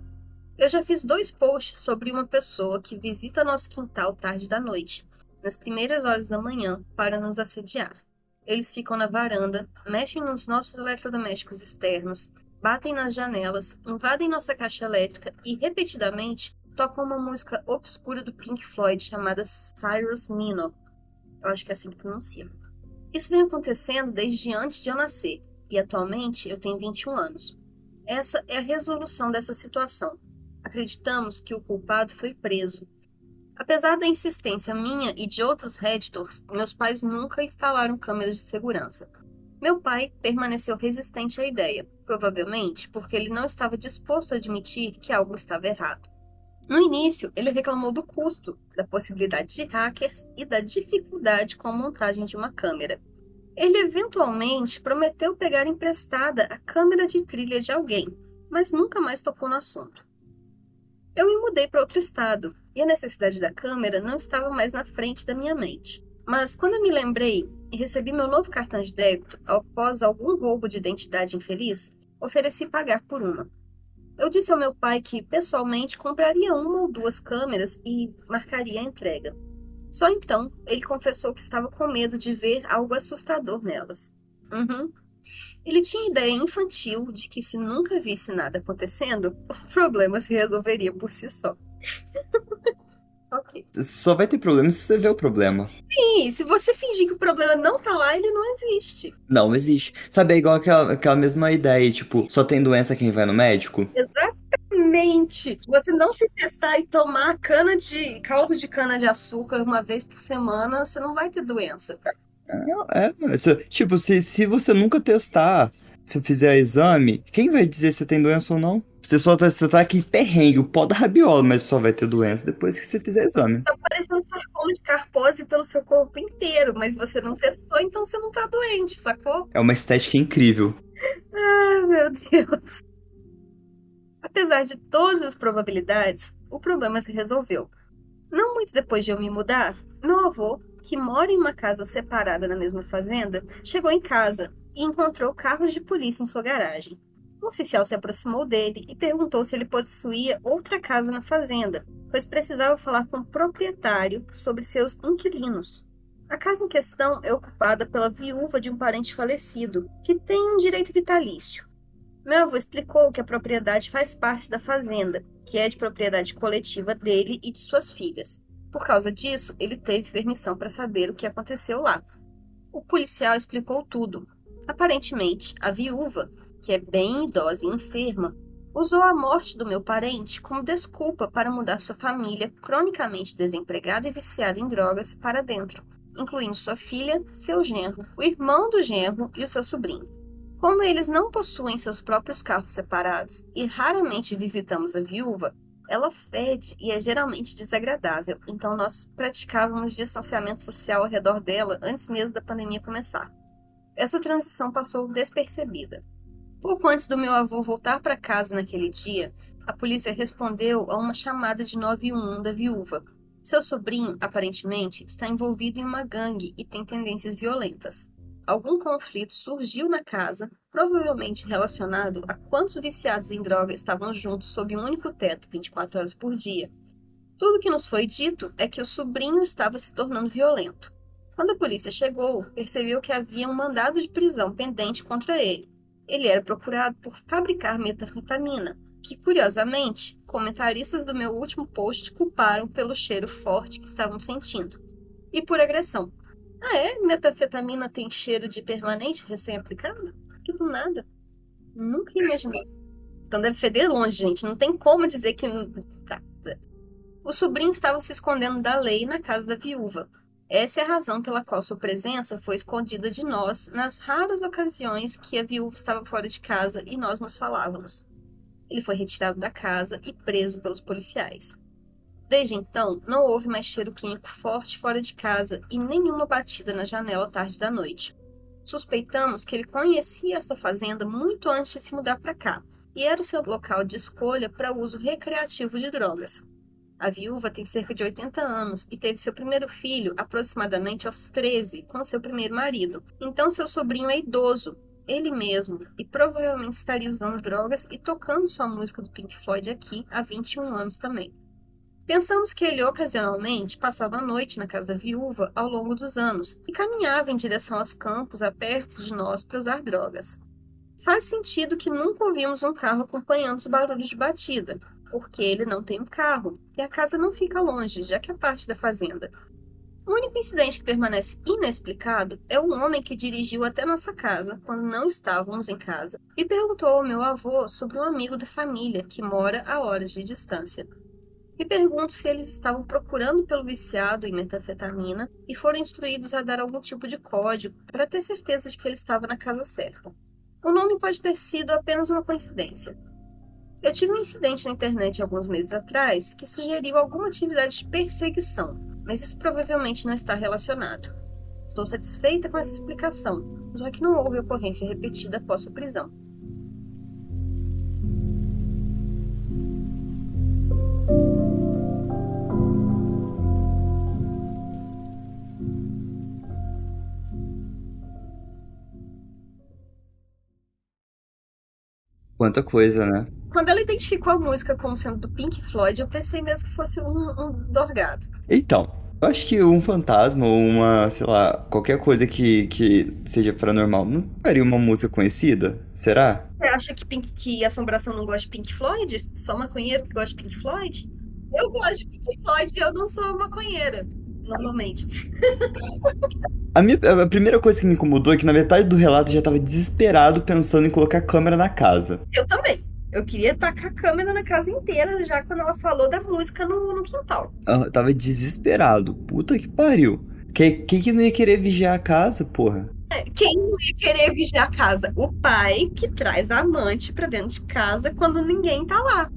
Eu já fiz 2 posts sobre uma pessoa que visita nosso quintal tarde da noite, nas primeiras horas da manhã, para nos assediar. Eles ficam na varanda, mexem nos nossos eletrodomésticos externos, batem nas janelas, invadem nossa caixa elétrica e, repetidamente, tocam uma música obscura do Pink Floyd chamada Cyrus Minor. Eu acho que é assim que pronuncia. Isso vem acontecendo desde antes de eu nascer, e atualmente eu tenho 21 anos. Essa é a resolução dessa situação. Acreditamos que o culpado foi preso. Apesar da insistência minha e de outros Redditors, meus pais nunca instalaram câmeras de segurança. Meu pai permaneceu resistente à ideia, provavelmente porque ele não estava disposto a admitir que algo estava errado. No início, ele reclamou do custo, da possibilidade de hackers e da dificuldade com a montagem de uma câmera. Ele eventualmente prometeu pegar emprestada a câmera de trilha de alguém, mas nunca mais tocou no assunto. Eu me mudei para outro estado e a necessidade da câmera não estava mais na frente da minha mente. Mas quando eu me lembrei e recebi meu novo cartão de débito após algum roubo de identidade infeliz, ofereci pagar por uma. Eu disse ao meu pai que, pessoalmente, compraria uma ou duas câmeras e marcaria a entrega. Só então, ele confessou que estava com medo de ver algo assustador nelas. Ele tinha ideia infantil de que se nunca visse nada acontecendo, o problema se resolveria por si só. Ok. Só vai ter problema se você ver o problema. Sim, se você fingir que o problema não tá lá, ele não existe. Não existe. Sabe, é igual aquela mesma ideia, tipo, só tem doença quem vai no médico? Exatamente. Você não se testar e tomar caldo de cana de açúcar uma vez por semana, você não vai ter doença. Tipo, se você nunca testar, se fizer exame, quem vai dizer se tem doença ou não? Você tá aqui perrengue, o pó da rabiola, mas só vai ter doença depois que você fizer exame. Tá parecendo sarcoma de carpose pelo seu corpo inteiro, mas você não testou, então você não tá doente, sacou? É uma estética incrível. Ah, meu Deus. Apesar de todas as probabilidades, o problema se resolveu. Não muito depois de eu me mudar, meu avô, que mora em uma casa separada na mesma fazenda, chegou em casa e encontrou carros de polícia em sua garagem. O oficial se aproximou dele e perguntou se ele possuía outra casa na fazenda, pois precisava falar com o proprietário sobre seus inquilinos. A casa em questão é ocupada pela viúva de um parente falecido, que tem um direito vitalício. Meu avô explicou que a propriedade faz parte da fazenda, que é de propriedade coletiva dele e de suas filhas. Por causa disso, ele teve permissão para saber o que aconteceu lá. O policial explicou tudo. Aparentemente, a viúva, que é bem idosa e enferma, usou a morte do meu parente como desculpa para mudar sua família, cronicamente desempregada e viciada em drogas, para dentro, incluindo sua filha, seu genro, o irmão do genro e o seu sobrinho. Como eles não possuem seus próprios carros separados e raramente visitamos a viúva, ela fede e é geralmente desagradável, então nós praticávamos distanciamento social ao redor dela antes mesmo da pandemia começar. Essa transição passou despercebida. Pouco antes do meu avô voltar para casa naquele dia, a polícia respondeu a uma chamada de 911 da viúva. Seu sobrinho, aparentemente, está envolvido em uma gangue e tem tendências violentas. Algum conflito surgiu na casa, provavelmente relacionado a quantos viciados em droga estavam juntos sob um único teto 24 horas por dia. Tudo que nos foi dito é que o sobrinho estava se tornando violento. Quando a polícia chegou, percebeu que havia um mandado de prisão pendente contra ele. Ele era procurado por fabricar metanfetamina, que, curiosamente, comentaristas do meu último post culparam pelo cheiro forte que estavam sentindo, e por agressão. Ah, é? Metanfetamina tem cheiro de permanente recém-aplicado? Que do nada. Nunca imaginei. Então deve feder longe, gente. Não tem como dizer que... Tá. O sobrinho estava se escondendo da lei na casa da viúva. Essa é a razão pela qual sua presença foi escondida de nós nas raras ocasiões que a viúva estava fora de casa e nós nos falávamos. Ele foi retirado da casa e preso pelos policiais. Desde então, não houve mais cheiro químico forte fora de casa e nenhuma batida na janela tarde da noite. Suspeitamos que ele conhecia esta fazenda muito antes de se mudar para cá, e era o seu local de escolha para uso recreativo de drogas. A viúva tem cerca de 80 anos e teve seu primeiro filho aproximadamente aos 13 com seu primeiro marido. Então seu sobrinho é idoso, ele mesmo, e provavelmente estaria usando drogas e tocando sua música do Pink Floyd aqui há 21 anos também. Pensamos que ele ocasionalmente passava a noite na casa da viúva ao longo dos anos e caminhava em direção aos campos perto de nós para usar drogas. Faz sentido que nunca ouvimos um carro acompanhando os barulhos de batida, porque ele não tem um carro e a casa não fica longe, já que é parte da fazenda. O único incidente que permanece inexplicado é o homem que dirigiu até nossa casa quando não estávamos em casa e perguntou ao meu avô sobre um amigo da família que mora a horas de distância. Me pergunto se eles estavam procurando pelo viciado em metanfetamina e foram instruídos a dar algum tipo de código para ter certeza de que ele estava na casa certa. O nome pode ter sido apenas uma coincidência. Eu tive um incidente na internet alguns meses atrás que sugeriu alguma atividade de perseguição, mas isso provavelmente não está relacionado. Estou satisfeita com essa explicação, já que não houve ocorrência repetida após sua prisão. Quanta coisa, né? Quando ela identificou a música como sendo do Pink Floyd, eu pensei mesmo que fosse um Dorgado. Então, eu acho que um fantasma ou uma, sei lá, qualquer coisa que seja paranormal não faria uma música conhecida? Será? Você acha que Assombração não gosta de Pink Floyd? Só maconheiro que gosta de Pink Floyd? Eu gosto de Pink Floyd e eu não sou maconheira, normalmente. A primeira coisa que me incomodou é que na metade do relato eu já tava desesperado pensando em colocar câmera na casa. Eu também. Eu queria tacar a câmera na casa inteira já quando ela falou da música no quintal. Eu tava desesperado. Puta que pariu. Quem que não ia querer vigiar a casa, porra? Quem não ia querer vigiar a casa? O pai que traz a amante pra dentro de casa quando ninguém tá lá.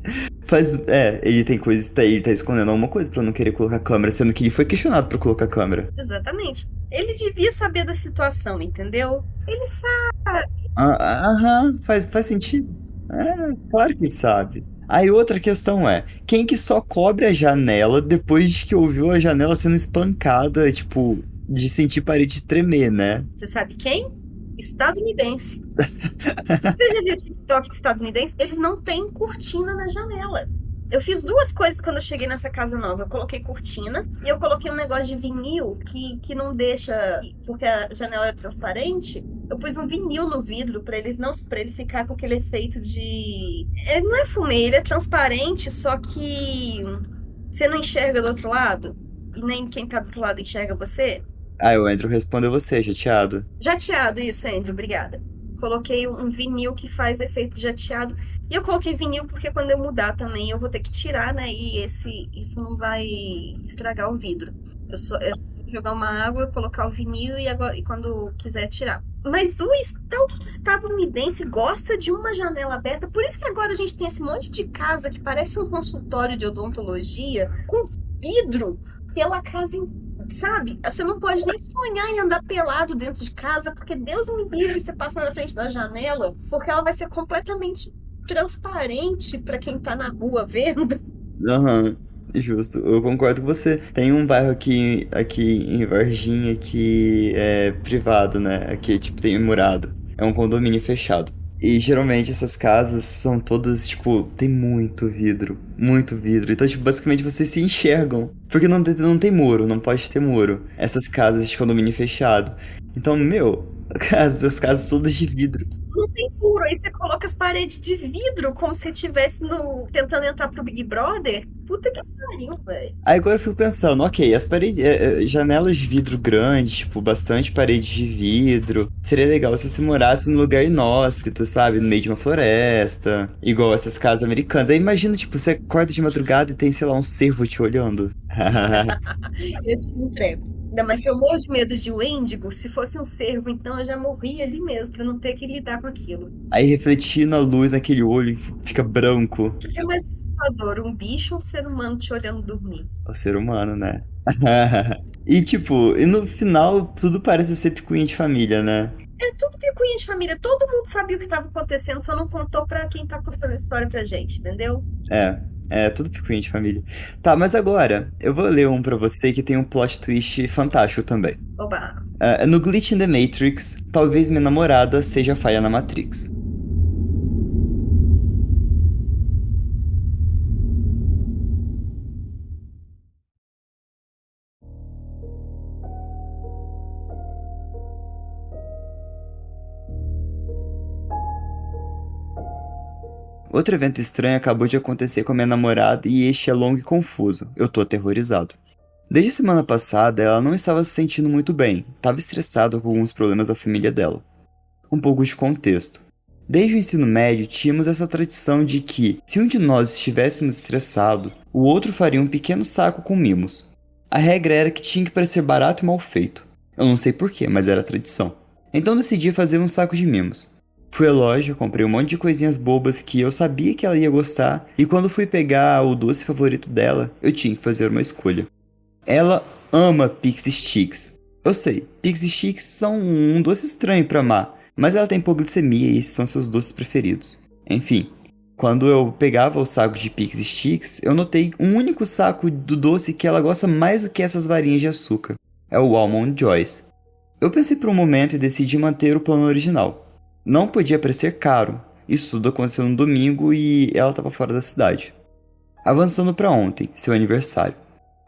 Ele tem coisas, ele tá escondendo alguma coisa pra não querer colocar câmera, sendo que ele foi questionado pra colocar câmera. Exatamente. Ele devia saber da situação, entendeu? Ele sabe. Aham, faz sentido. É, claro que sabe. Aí outra questão é, quem que só cobre a janela depois de que ouviu a janela sendo espancada, tipo, de sentir parede tremer, né? Você sabe quem? Estadunidense. Você já viu o TikTok estadunidense? Eles não têm cortina na janela. Eu fiz duas coisas quando eu cheguei nessa casa nova. Eu coloquei cortina e eu coloquei um negócio de vinil que não deixa, porque a janela é transparente. Eu pus um vinil no vidro pra ele não, para ele ficar com aquele efeito de, ele não é fumê, ele é transparente, só que você não enxerga do outro lado e nem quem tá do outro lado enxerga você. Aí o Andrew respondeu você, chateado. Jateado, isso, Andrew, obrigada. Coloquei um vinil que faz efeito jateado. E eu coloquei vinil porque quando eu mudar também eu vou ter que tirar, né? E isso não vai estragar o vidro. Eu só jogar uma água, colocar o vinil e quando quiser tirar. Mas o tal do estadunidense gosta de uma janela aberta. Por isso que agora a gente tem esse monte de casa que parece um consultório de odontologia com vidro pela casa inteira. Sabe? Você não pode nem sonhar em andar pelado dentro de casa, porque Deus me livre você passar na frente da janela, porque ela vai ser completamente transparente para quem tá na rua vendo. Aham, justo. Eu concordo com você. Tem um bairro aqui em Varginha que é privado, né? Aqui, tipo, tem murado. É um condomínio fechado. E geralmente essas casas são todas, tipo, tem muito vidro. Muito vidro. Então, tipo, basicamente vocês se enxergam. Porque não tem muro, não pode ter muro. Essas casas de condomínio fechado. Então, meu, as casas todas de vidro. Não tem muro, aí você coloca as paredes de vidro como se estivesse tentando entrar pro Big Brother. Puta que pariu, velho. Aí agora eu fico pensando, ok, as paredes, janelas de vidro grande, tipo, bastante paredes de vidro. Seria legal se você morasse num lugar inóspito, sabe? No meio de uma floresta, igual essas casas americanas. Aí imagina, tipo, você acorda de madrugada e tem, sei lá, um cervo te olhando. Eu te entrego. Ainda mais que eu morro de medo de Wendigo. Se fosse um cervo, então eu já morria ali mesmo, pra não ter que lidar com aquilo. Aí refletindo a luz naquele olho, fica branco. O que é mais assustador, um bicho ou um ser humano te olhando dormir? O ser humano, né? E tipo, e no final tudo parece ser picuinha de família, né? É tudo picuinha de família. Todo mundo sabia o que estava acontecendo, só não contou pra quem tá contando a história pra gente, entendeu? É tudo picuinha de família. Tá, mas agora, eu vou ler um pra você que tem um plot twist fantástico também. Oba. No Glitch in the Matrix, talvez minha namorada seja a falha na Matrix. Outro evento estranho acabou de acontecer com a minha namorada e este é longo e confuso. Eu tô aterrorizado. Desde a semana passada, ela não estava se sentindo muito bem, estava estressada com alguns problemas da família dela. Um pouco de contexto. Desde o ensino médio, tínhamos essa tradição de que, se um de nós estivéssemos estressado, o outro faria um pequeno saco com mimos. A regra era que tinha que parecer barato e mal feito. Eu não sei porquê, mas era tradição. Então decidi fazer um saco de mimos. Fui à loja, comprei um monte de coisinhas bobas que eu sabia que ela ia gostar, e quando fui pegar o doce favorito dela, eu tinha que fazer uma escolha. Ela ama Pixie Sticks. Eu sei, Pixie Sticks são um doce estranho pra amar, mas ela tem hipoglicemia e esses são seus doces preferidos. Enfim, quando eu pegava o saco de Pixie Sticks, eu notei um único saco do doce que ela gosta mais do que essas varinhas de açúcar. É o Almond Joys. Eu pensei por um momento e decidi manter o plano original. Não podia parecer caro, Isso tudo aconteceu no domingo e ela estava fora da cidade. Avançando para ontem, seu aniversário.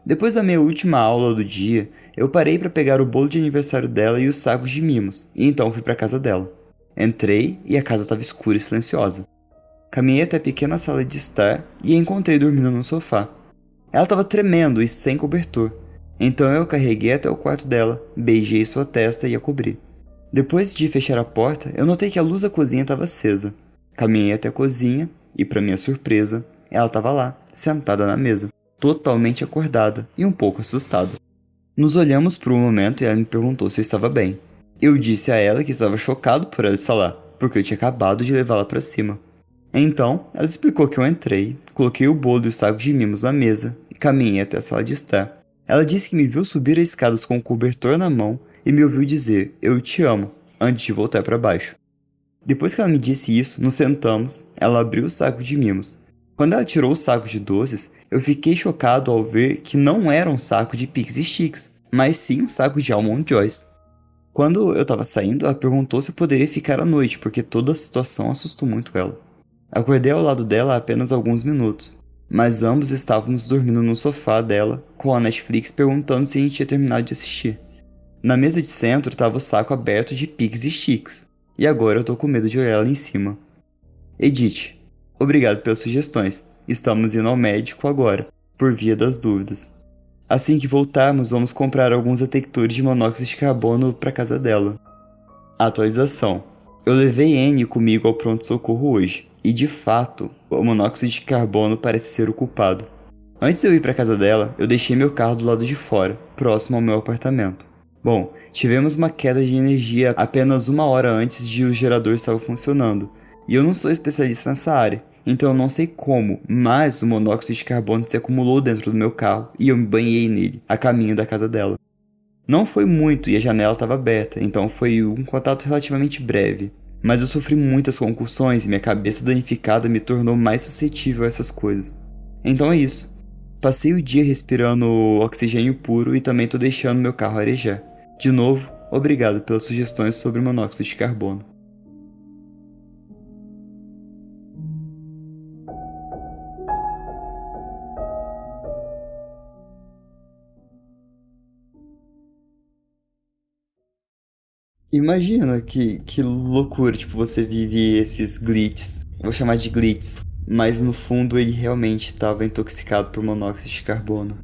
Depois da minha última aula do dia, eu parei para pegar o bolo de aniversário dela e os sacos de mimos, e então fui para casa dela. Entrei e a casa estava escura e silenciosa. Caminhei até a pequena sala de estar e a encontrei dormindo no sofá. Ela estava tremendo e sem cobertor, então eu a carreguei até o quarto dela, beijei sua testa e a cobri. Depois de fechar a porta, eu notei que a luz da cozinha estava acesa. Caminhei até a cozinha e, para minha surpresa, ela estava lá, sentada na mesa, totalmente acordada e um pouco assustada. Nos olhamos por um momento e ela me perguntou se eu estava bem. Eu disse a ela que estava chocado por ela estar lá, porque eu tinha acabado de levá-la para cima. Então, ela explicou que eu entrei, coloquei o bolo e o saco de mimos na mesa e caminhei até a sala de estar. Ela disse que me viu subir as escadas com o cobertor na mão e me ouviu dizer "eu te amo" antes de voltar para baixo. Depois que ela me disse isso, nos sentamos, ela abriu o saco de mimos. Quando ela tirou o saco de doces, eu fiquei chocado ao ver que não era um saco de Pixie Sticks, mas sim um saco de Almond Joys. Quando eu estava saindo, ela perguntou se eu poderia ficar à noite, porque toda a situação assustou muito ela. Acordei ao lado dela há apenas alguns minutos, mas ambos estávamos dormindo no sofá dela, com a Netflix perguntando se a gente tinha terminado de assistir. Na mesa de centro estava o saco aberto de Pixie Sticks, e agora eu tô com medo de olhar lá em cima. Edith, obrigado pelas sugestões. Estamos indo ao médico agora, por via das dúvidas. Assim que voltarmos, vamos comprar alguns detectores de monóxido de carbono para casa dela. Atualização. Eu levei Annie comigo ao pronto-socorro hoje, e de fato, o monóxido de carbono parece ser o culpado. Antes de eu ir para casa dela, eu deixei meu carro do lado de fora, próximo ao meu apartamento. Bom, tivemos uma queda de energia apenas 1 hora antes de o gerador estar funcionando, e eu não sou especialista nessa área, então eu não sei como, mas o monóxido de carbono se acumulou dentro do meu carro e eu me banhei nele, a caminho da casa dela. Não foi muito e a janela estava aberta, então foi um contato relativamente breve, mas eu sofri muitas concussões e minha cabeça danificada me tornou mais suscetível a essas coisas. Então é isso. Passei o dia respirando oxigênio puro e também tô deixando meu carro arejar. De novo, obrigado pelas sugestões sobre o monóxido de carbono. Imagina que loucura, tipo, você vive esses glitches. Eu vou chamar de glitches. Mas no fundo ele realmente estava intoxicado por monóxido de carbono.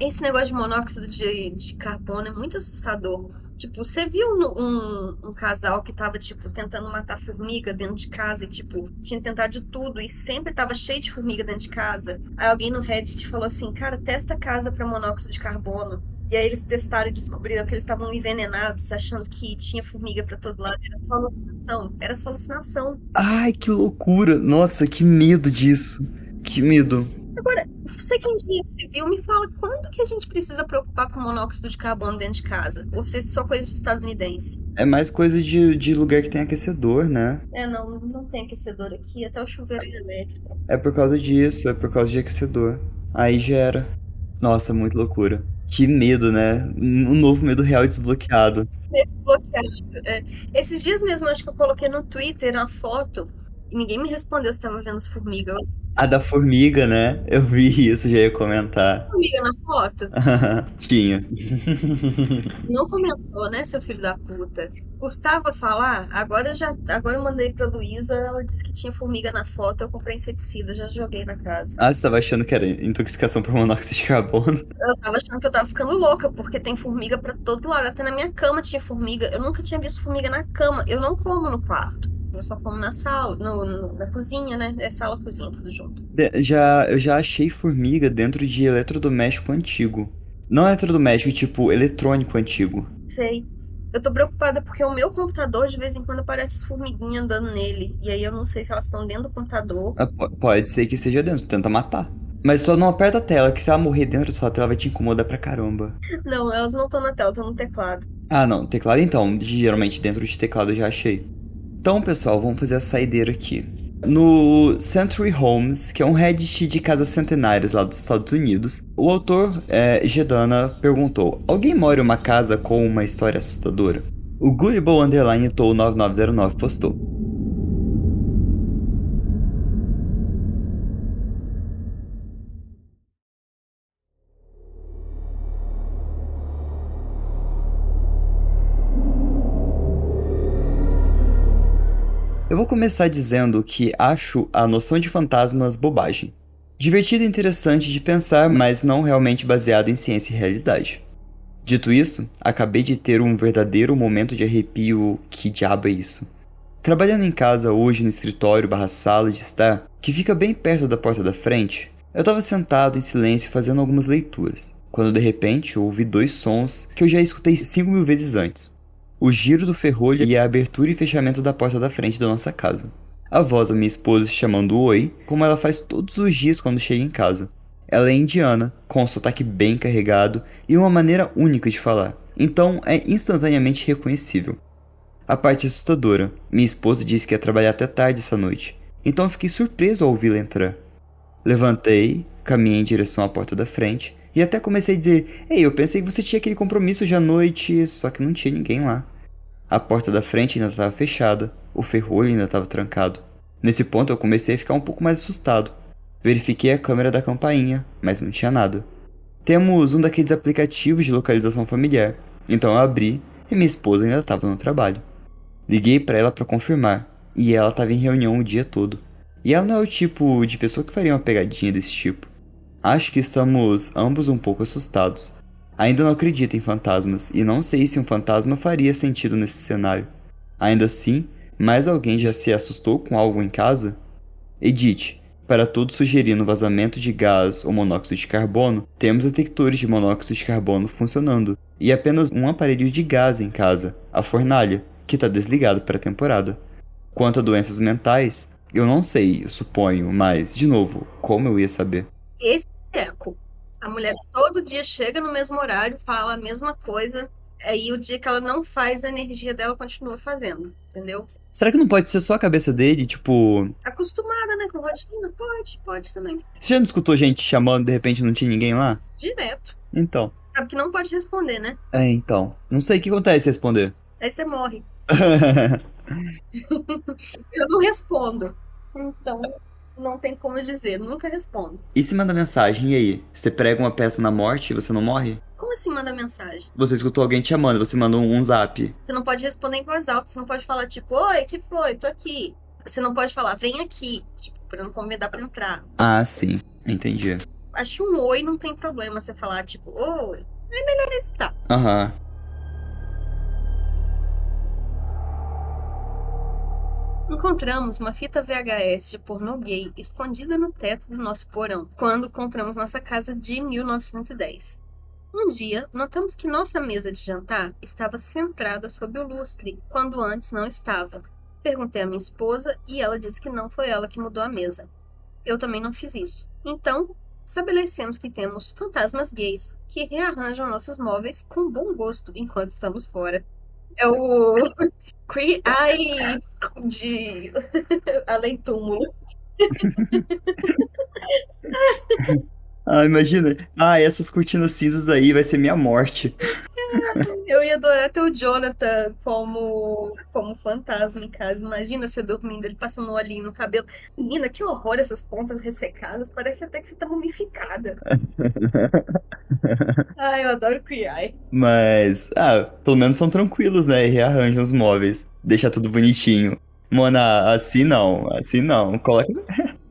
Esse negócio de monóxido de carbono é muito assustador. Tipo, você viu um casal que tava, tipo, tentando matar formiga dentro de casa e, tipo, tinha tentado de tudo e sempre tava cheio de formiga dentro de casa. Aí alguém no Reddit falou assim, cara, testa a casa pra monóxido de carbono. E aí eles testaram e descobriram que eles estavam envenenados, achando que tinha formiga pra todo lado. Era só alucinação. Era só alucinação. Ai, que loucura! Nossa, que medo disso. Que medo. Agora, você que é engenheiro civil, me fala quando que a gente precisa preocupar com monóxido de carbono dentro de casa? Ou se isso é só coisa de estadunidense? É mais coisa de lugar que tem aquecedor, né? Não tem aquecedor aqui, até o chuveiro é elétrico. É por causa disso, é por causa de aquecedor. Aí gera. Nossa, muito loucura. Que medo, né? Um novo medo real e desbloqueado. Desbloqueado. É. Esses dias mesmo, acho que eu coloquei no Twitter uma foto e ninguém me respondeu se estava vendo as formigas. A da formiga, né? Eu vi isso, já ia comentar. Formiga na foto? Tinha. Não comentou, né, seu filho da puta? Custava falar? Agora eu mandei pra Luísa, ela disse que tinha formiga na foto, eu comprei inseticida, já joguei na casa. Ah, você tava achando que era intoxicação por monóxido de carbono? Eu tava achando que eu tava ficando louca, porque tem formiga pra todo lado. Até na minha cama tinha formiga. Eu nunca tinha visto formiga na cama. Eu não como no quarto. Eu só como na sala, na cozinha, né? É sala, cozinha, tudo junto. Eu já achei formiga dentro de eletrodoméstico antigo. Não eletrodoméstico, tipo eletrônico antigo. Sei. Eu tô preocupada porque o meu computador, de vez em quando, aparece as formiguinhas andando nele. E aí eu não sei se elas estão dentro do computador. Ah, pode ser que esteja dentro, tenta matar. Mas só não aperta a tela, que se ela morrer dentro da sua tela vai te incomodar pra caramba. Não, elas não estão na tela, estão no teclado. Ah, não, teclado então. Geralmente dentro de teclado eu já achei. Então, pessoal, vamos fazer a saideira aqui. No Century Homes, que é um Reddit de casas centenárias lá dos Estados Unidos, o autor, Gedana, perguntou: alguém mora em uma casa com uma história assustadora? O Goodable_Toll9909 postou: Eu vou começar dizendo que acho a noção de fantasmas bobagem. Divertido e interessante de pensar, mas não realmente baseado em ciência e realidade. Dito isso, acabei de ter um verdadeiro momento de arrepio. Que diabo é isso? Trabalhando em casa hoje no escritório barra sala de estar, que fica bem perto da porta da frente, eu estava sentado em silêncio fazendo algumas leituras, quando de repente eu ouvi dois sons que eu já escutei 5.000 vezes antes. O giro do ferrolho e a abertura e fechamento da porta da frente da nossa casa. A voz da minha esposa se chamando oi, como ela faz todos os dias quando chega em casa. Ela é indiana, com um sotaque bem carregado e uma maneira única de falar, então é instantaneamente reconhecível. A parte assustadora, minha esposa disse que ia trabalhar até tarde essa noite, então eu fiquei surpreso ao ouvi-la entrar. Levantei, caminhei em direção à porta da frente e até comecei a dizer: Ei, eu pensei que você tinha aquele compromisso hoje à noite, só que não tinha ninguém lá. A porta da frente ainda estava fechada, o ferrolho ainda estava trancado. Nesse ponto eu comecei a ficar um pouco mais assustado. Verifiquei a câmera da campainha, mas não tinha nada. Temos um daqueles aplicativos de localização familiar, então eu abri e minha esposa ainda estava no trabalho. Liguei para ela para confirmar, e ela estava em reunião o dia todo. E ela não é o tipo de pessoa que faria uma pegadinha desse tipo. Acho que estamos ambos um pouco assustados. Ainda não acredito em fantasmas, e não sei se um fantasma faria sentido nesse cenário. Ainda assim, mais alguém já se assustou com algo em casa? Edith, para tudo sugerindo vazamento de gás ou monóxido de carbono, temos detectores de monóxido de carbono funcionando, e apenas um aparelho de gás em casa, a fornalha, que está desligado para a temporada. Quanto a doenças mentais, eu não sei, eu suponho, mas, de novo, como eu ia saber? Esse é eco. A mulher todo dia chega no mesmo horário, fala a mesma coisa, aí o dia que ela não faz, a energia dela continua fazendo, entendeu? Será que não pode ser só a cabeça dele, tipo... Acostumada, né, com rotina? Pode também. Você já não escutou gente chamando e de repente não tinha ninguém lá? Direto. Então. Sabe que não pode responder, né? Então. Não sei o que acontece se responder. Aí você morre. Eu não respondo. Então, não tem como dizer, nunca respondo. E se manda mensagem, e aí? Você prega uma peça na morte e você não morre? Como assim manda mensagem? Você escutou alguém te chamando, você manda um zap. Você não pode responder em voz alta, você não pode falar tipo, oi, que foi? Tô aqui. Você não pode falar, vem aqui, tipo, pra não convidar pra entrar. Ah, sim. Entendi. Acho que um oi não tem problema você falar, tipo, oi. É melhor evitar. Aham. Encontramos uma fita VHS de pornô gay escondida no teto do nosso porão, quando compramos nossa casa de 1910. Um dia, notamos que nossa mesa de jantar estava centrada sob o lustre, quando antes não estava. Perguntei à minha esposa e ela disse que não foi ela que mudou a mesa. Eu também não fiz isso. Então, estabelecemos que temos fantasmas gays que rearranjam nossos móveis com bom gosto enquanto estamos fora. É o Eye de Além Túmulo. Ah, imagina. Ah, essas cortinas cinzas aí vai ser minha morte. Eu ia adorar ter o Jonathan como fantasma em casa. Imagina você dormindo, ele passando um olhinho no cabelo. Menina, que horror essas pontas ressecadas. Parece até que você tá mumificada. Ai, eu adoro Queer Eye. Mas, pelo menos são tranquilos, né? E rearranjam os móveis. Deixa tudo bonitinho. Mona, assim não, assim não. Coloca.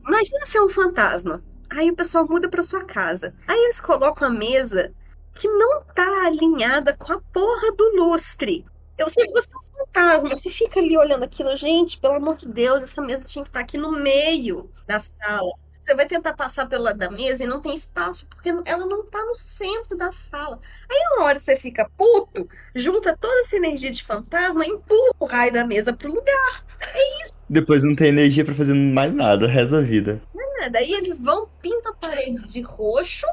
Imagina ser um fantasma. Aí o pessoal muda pra sua casa. Aí eles colocam a mesa que não tá alinhada com a porra do lustre. Eu sei que você é um fantasma. Você fica ali olhando aquilo. Gente, pelo amor de Deus, essa mesa tinha que estar aqui no meio da sala. Você vai tentar passar pelo lado da mesa e não tem espaço, porque ela não tá no centro da sala. Aí uma hora você fica puto, junta toda essa energia de fantasma e empurra o raio da mesa pro lugar. Depois não tem energia pra fazer mais nada, reza a vida. Daí eles vão, pintam a parede de roxo,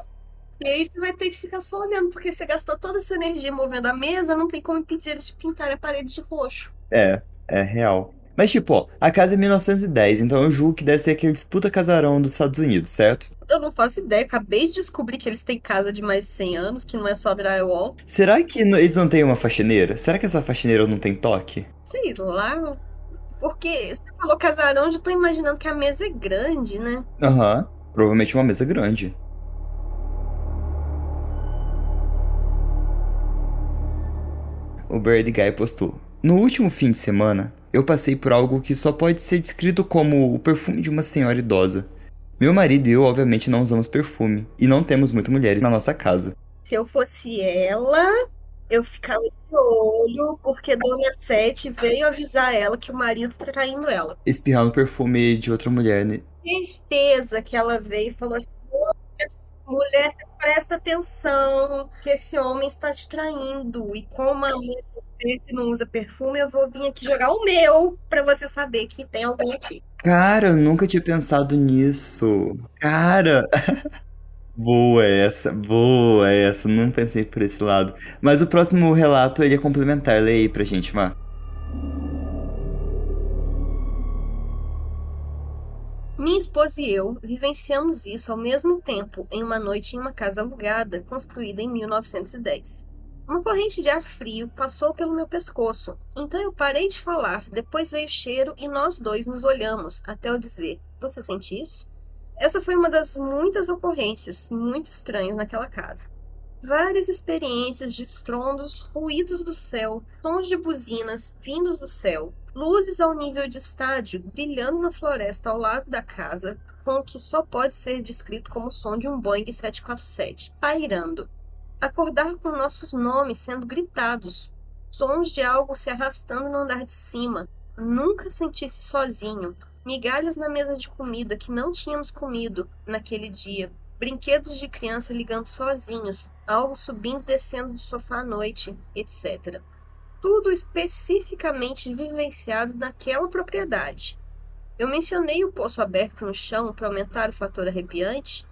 e aí você vai ter que ficar só olhando, porque você gastou toda essa energia movendo a mesa, não tem como impedir eles de pintarem a parede de roxo. É real. Mas tipo, ó, a casa é 1910, então eu julgo que deve ser aquele disputa casarão dos Estados Unidos, certo? Eu não faço ideia, acabei de descobrir que eles têm casa de mais de 100 anos, que não é só drywall. Será que eles não têm uma faxineira? Será que essa faxineira não tem toque? Sei lá, porque você falou casarão, eu já tô imaginando que a mesa é grande, né? Aham, provavelmente uma mesa grande. O Bird Guy postou: No último fim de semana, eu passei por algo que só pode ser descrito como o perfume de uma senhora idosa. Meu marido e eu, obviamente, não usamos perfume, e não temos muitas mulheres na nossa casa. Se eu fosse ela, eu ficava de olho, porque Dona Sete veio avisar ela que o marido tá traindo ela. Espirrando perfume de outra mulher, né? Certeza que ela veio e falou assim: mulher, você presta atenção, que esse homem está te traindo. E como a mulher que não usa perfume, eu vou vir aqui jogar o meu pra você saber que tem alguém aqui. Cara, eu nunca tinha pensado nisso. Cara, boa essa, não pensei por esse lado. Mas o próximo relato ele é complementar, lê aí pra gente, Mar. Minha esposa e eu vivenciamos isso ao mesmo tempo em uma noite em uma casa alugada, construída em 1910. Uma corrente de ar frio passou pelo meu pescoço, então eu parei de falar, depois veio o cheiro e nós dois nos olhamos, até eu dizer: Você sente isso? Essa foi uma das muitas ocorrências muito estranhas naquela casa. Várias experiências de estrondos, ruídos do céu, tons de buzinas vindos do céu, luzes ao nível de estádio brilhando na floresta ao lado da casa, com o que só pode ser descrito como o som de um Boeing 747, pairando. Acordar com nossos nomes sendo gritados, sons de algo se arrastando no andar de cima, nunca sentir-se sozinho, migalhas na mesa de comida que não tínhamos comido naquele dia, brinquedos de criança ligando sozinhos, algo subindo e descendo do sofá à noite, etc. Tudo especificamente vivenciado naquela propriedade. Eu mencionei o poço aberto no chão para aumentar o fator arrepiante?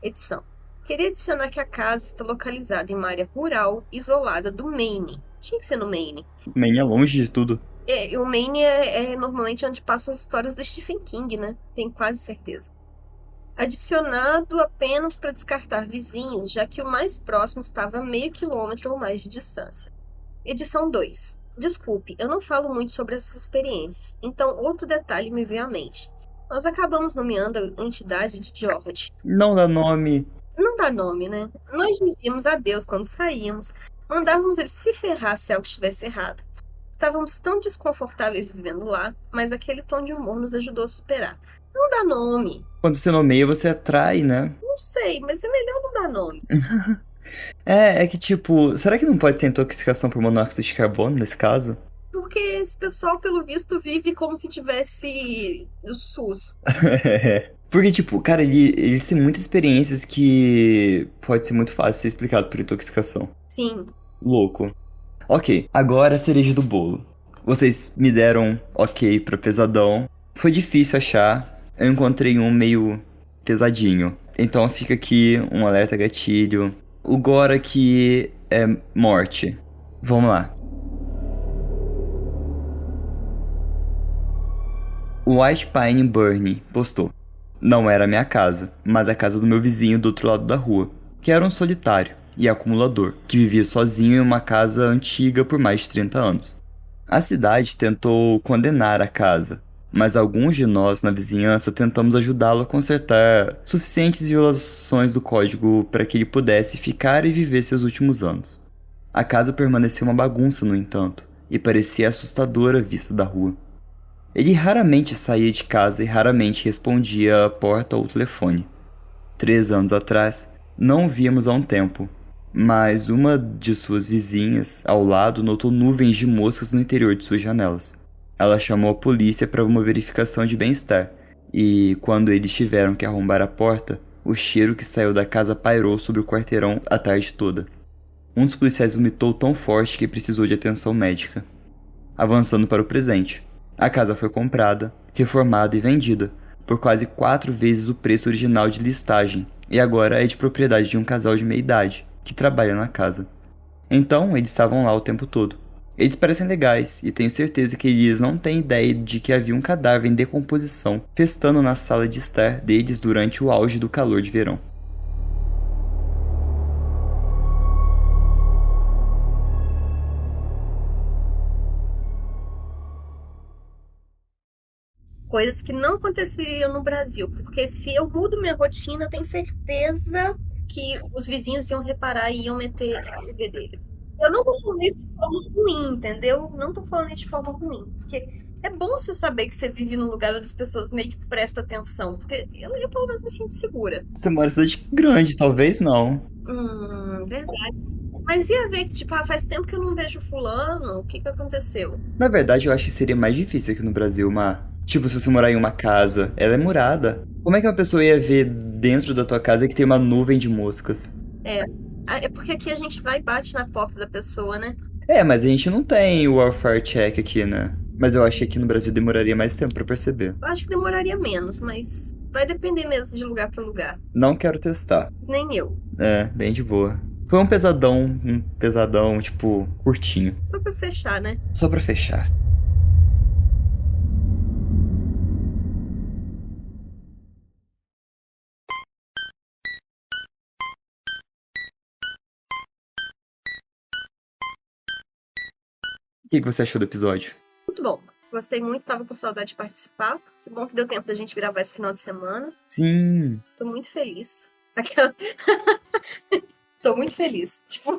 Edição. Queria adicionar que a casa está localizada em uma área rural, isolada do Maine. Tinha que ser no Maine. Maine é longe de tudo. O Maine é normalmente onde passam as histórias do Stephen King, né? Tenho quase certeza. Adicionado apenas para descartar vizinhos, já que o mais próximo estava a meio quilômetro ou mais de distância. Edição 2. Desculpe, eu não falo muito sobre essas experiências, então outro detalhe me veio à mente. Nós acabamos nomeando a entidade de George. Não dá nome. Não dá nome, né? Nós dizíamos adeus quando saíamos, mandávamos ele se ferrar se algo estivesse errado. Estávamos tão desconfortáveis vivendo lá, mas aquele tom de humor nos ajudou a superar. Não dá nome. Quando você nomeia, você atrai, né? Não sei, mas é melhor não dar nome. É que tipo, será que não pode ser intoxicação por monóxido de carbono nesse caso? Porque esse pessoal, pelo visto, vive como se tivesse o SUS. Porque, tipo, cara, ele tem muitas experiências que pode ser muito fácil ser explicado por intoxicação. Sim. Louco. Ok, agora a cereja do bolo. Vocês me deram ok pra pesadão. Foi difícil achar. Eu encontrei um meio pesadinho. Então fica aqui um alerta gatilho. O gore aqui é morte. Vamos lá. O White Pine Burnie postou. Não era a minha casa, mas a casa do meu vizinho do outro lado da rua, que era um solitário e acumulador, que vivia sozinho em uma casa antiga por mais de 30 anos. A cidade tentou condenar a casa, mas alguns de nós na vizinhança tentamos ajudá-lo a consertar suficientes violações do código para que ele pudesse ficar e viver seus últimos anos. A casa permaneceu uma bagunça, no entanto, e parecia assustadora à vista da rua. Ele raramente saía de casa e raramente respondia à porta ou ao telefone. 3 anos atrás, não o víamos há um tempo, mas uma de suas vizinhas, ao lado, notou nuvens de moscas no interior de suas janelas. Ela chamou a polícia para uma verificação de bem-estar, e quando eles tiveram que arrombar a porta, o cheiro que saiu da casa pairou sobre o quarteirão a tarde toda. Um dos policiais vomitou tão forte que precisou de atenção médica. Avançando para o presente. A casa foi comprada, reformada e vendida por quase 4 vezes o preço original de listagem e agora é de propriedade de um casal de meia idade que trabalha na casa. Então, eles estavam lá o tempo todo. Eles parecem legais e tenho certeza que eles não têm ideia de que havia um cadáver em decomposição festando na sala de estar deles durante o auge do calor de verão. Coisas que não aconteceriam no Brasil, porque se eu mudo minha rotina, eu tenho certeza que os vizinhos iam reparar e iam meter o bedelho. Eu não tô falando isso de forma ruim, entendeu? Não tô falando isso de forma ruim. Porque é bom você saber que você vive num lugar onde as pessoas meio que prestam atenção. Porque eu pelo menos me sinto segura. Você mora em cidade grande, talvez não. Verdade. Mas ia ver que, tipo, faz tempo que eu não vejo fulano. O que que aconteceu? Na verdade, eu acho que seria mais difícil aqui no Brasil, tipo, se você morar em uma casa, ela é murada. Como é que uma pessoa ia ver dentro da tua casa que tem uma nuvem de moscas? É. É porque aqui a gente vai e bate na porta da pessoa, né? É, mas a gente não tem o Warfare Check aqui, né? Mas eu acho que aqui no Brasil demoraria mais tempo pra perceber. Eu acho que demoraria menos, mas vai depender mesmo de lugar para lugar. Não quero testar. Nem eu. É, bem de boa. Foi um pesadão, tipo, curtinho. Só pra fechar, né? Só pra fechar. O que você achou do episódio? Muito bom. Gostei muito, tava com saudade de participar. Que bom que deu tempo da gente gravar esse final de semana. Sim. Tô muito feliz. Aquela... Tô muito feliz. Tipo,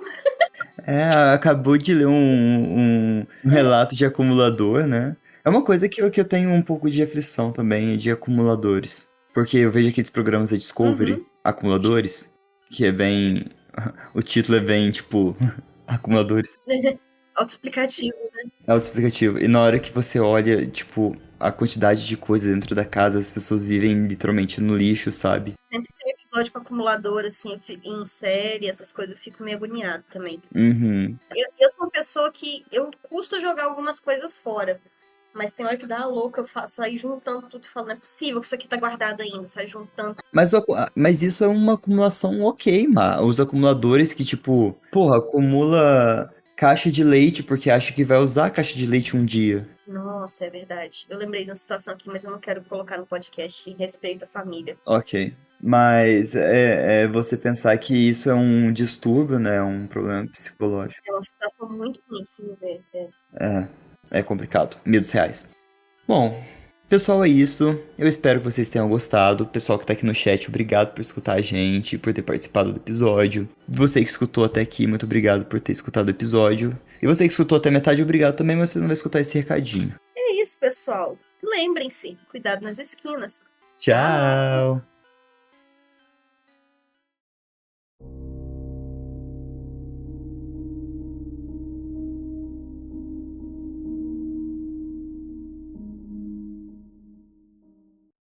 É, acabou de ler um relato de acumulador, né? É uma coisa que eu tenho um pouco de aflição também, de acumuladores. Porque eu vejo aqueles programas da Discovery, uhum. acumuladores, que é bem. O título é bem, tipo, acumuladores. Autoexplicativo. É autoexplicativo. E na hora que você olha, tipo, a quantidade de coisa dentro da casa, as pessoas vivem literalmente no lixo, sabe? Sempre tem episódio com acumulador, assim, em série, essas coisas, eu fico meio agoniado também. Uhum. Eu sou uma pessoa que eu custo jogar algumas coisas fora. Mas tem hora que dá uma louca, eu faço sair juntando tudo e falo, não é possível que isso aqui tá guardado ainda, sai juntando. Mas isso é uma acumulação ok, Os acumuladores que, tipo, porra, acumula caixa de leite porque acha que vai usar a caixa de leite um dia. Nossa, é verdade. Eu lembrei de uma situação aqui, mas eu não quero colocar no podcast em respeito à família. Ok. Mas é você pensar que isso é um distúrbio, né? Um problema psicológico. É uma situação muito ruim de se viver. É complicado. R$ 1.000. Bom, pessoal, é isso. Eu espero que vocês tenham gostado. Pessoal que tá aqui no chat, obrigado por escutar a gente, por ter participado do episódio. Você que escutou até aqui, muito obrigado por ter escutado o episódio. E você que escutou até metade, obrigado também, mas você não vai escutar esse recadinho. É isso, pessoal. Lembrem-se, cuidado nas esquinas. Tchau! Tchau!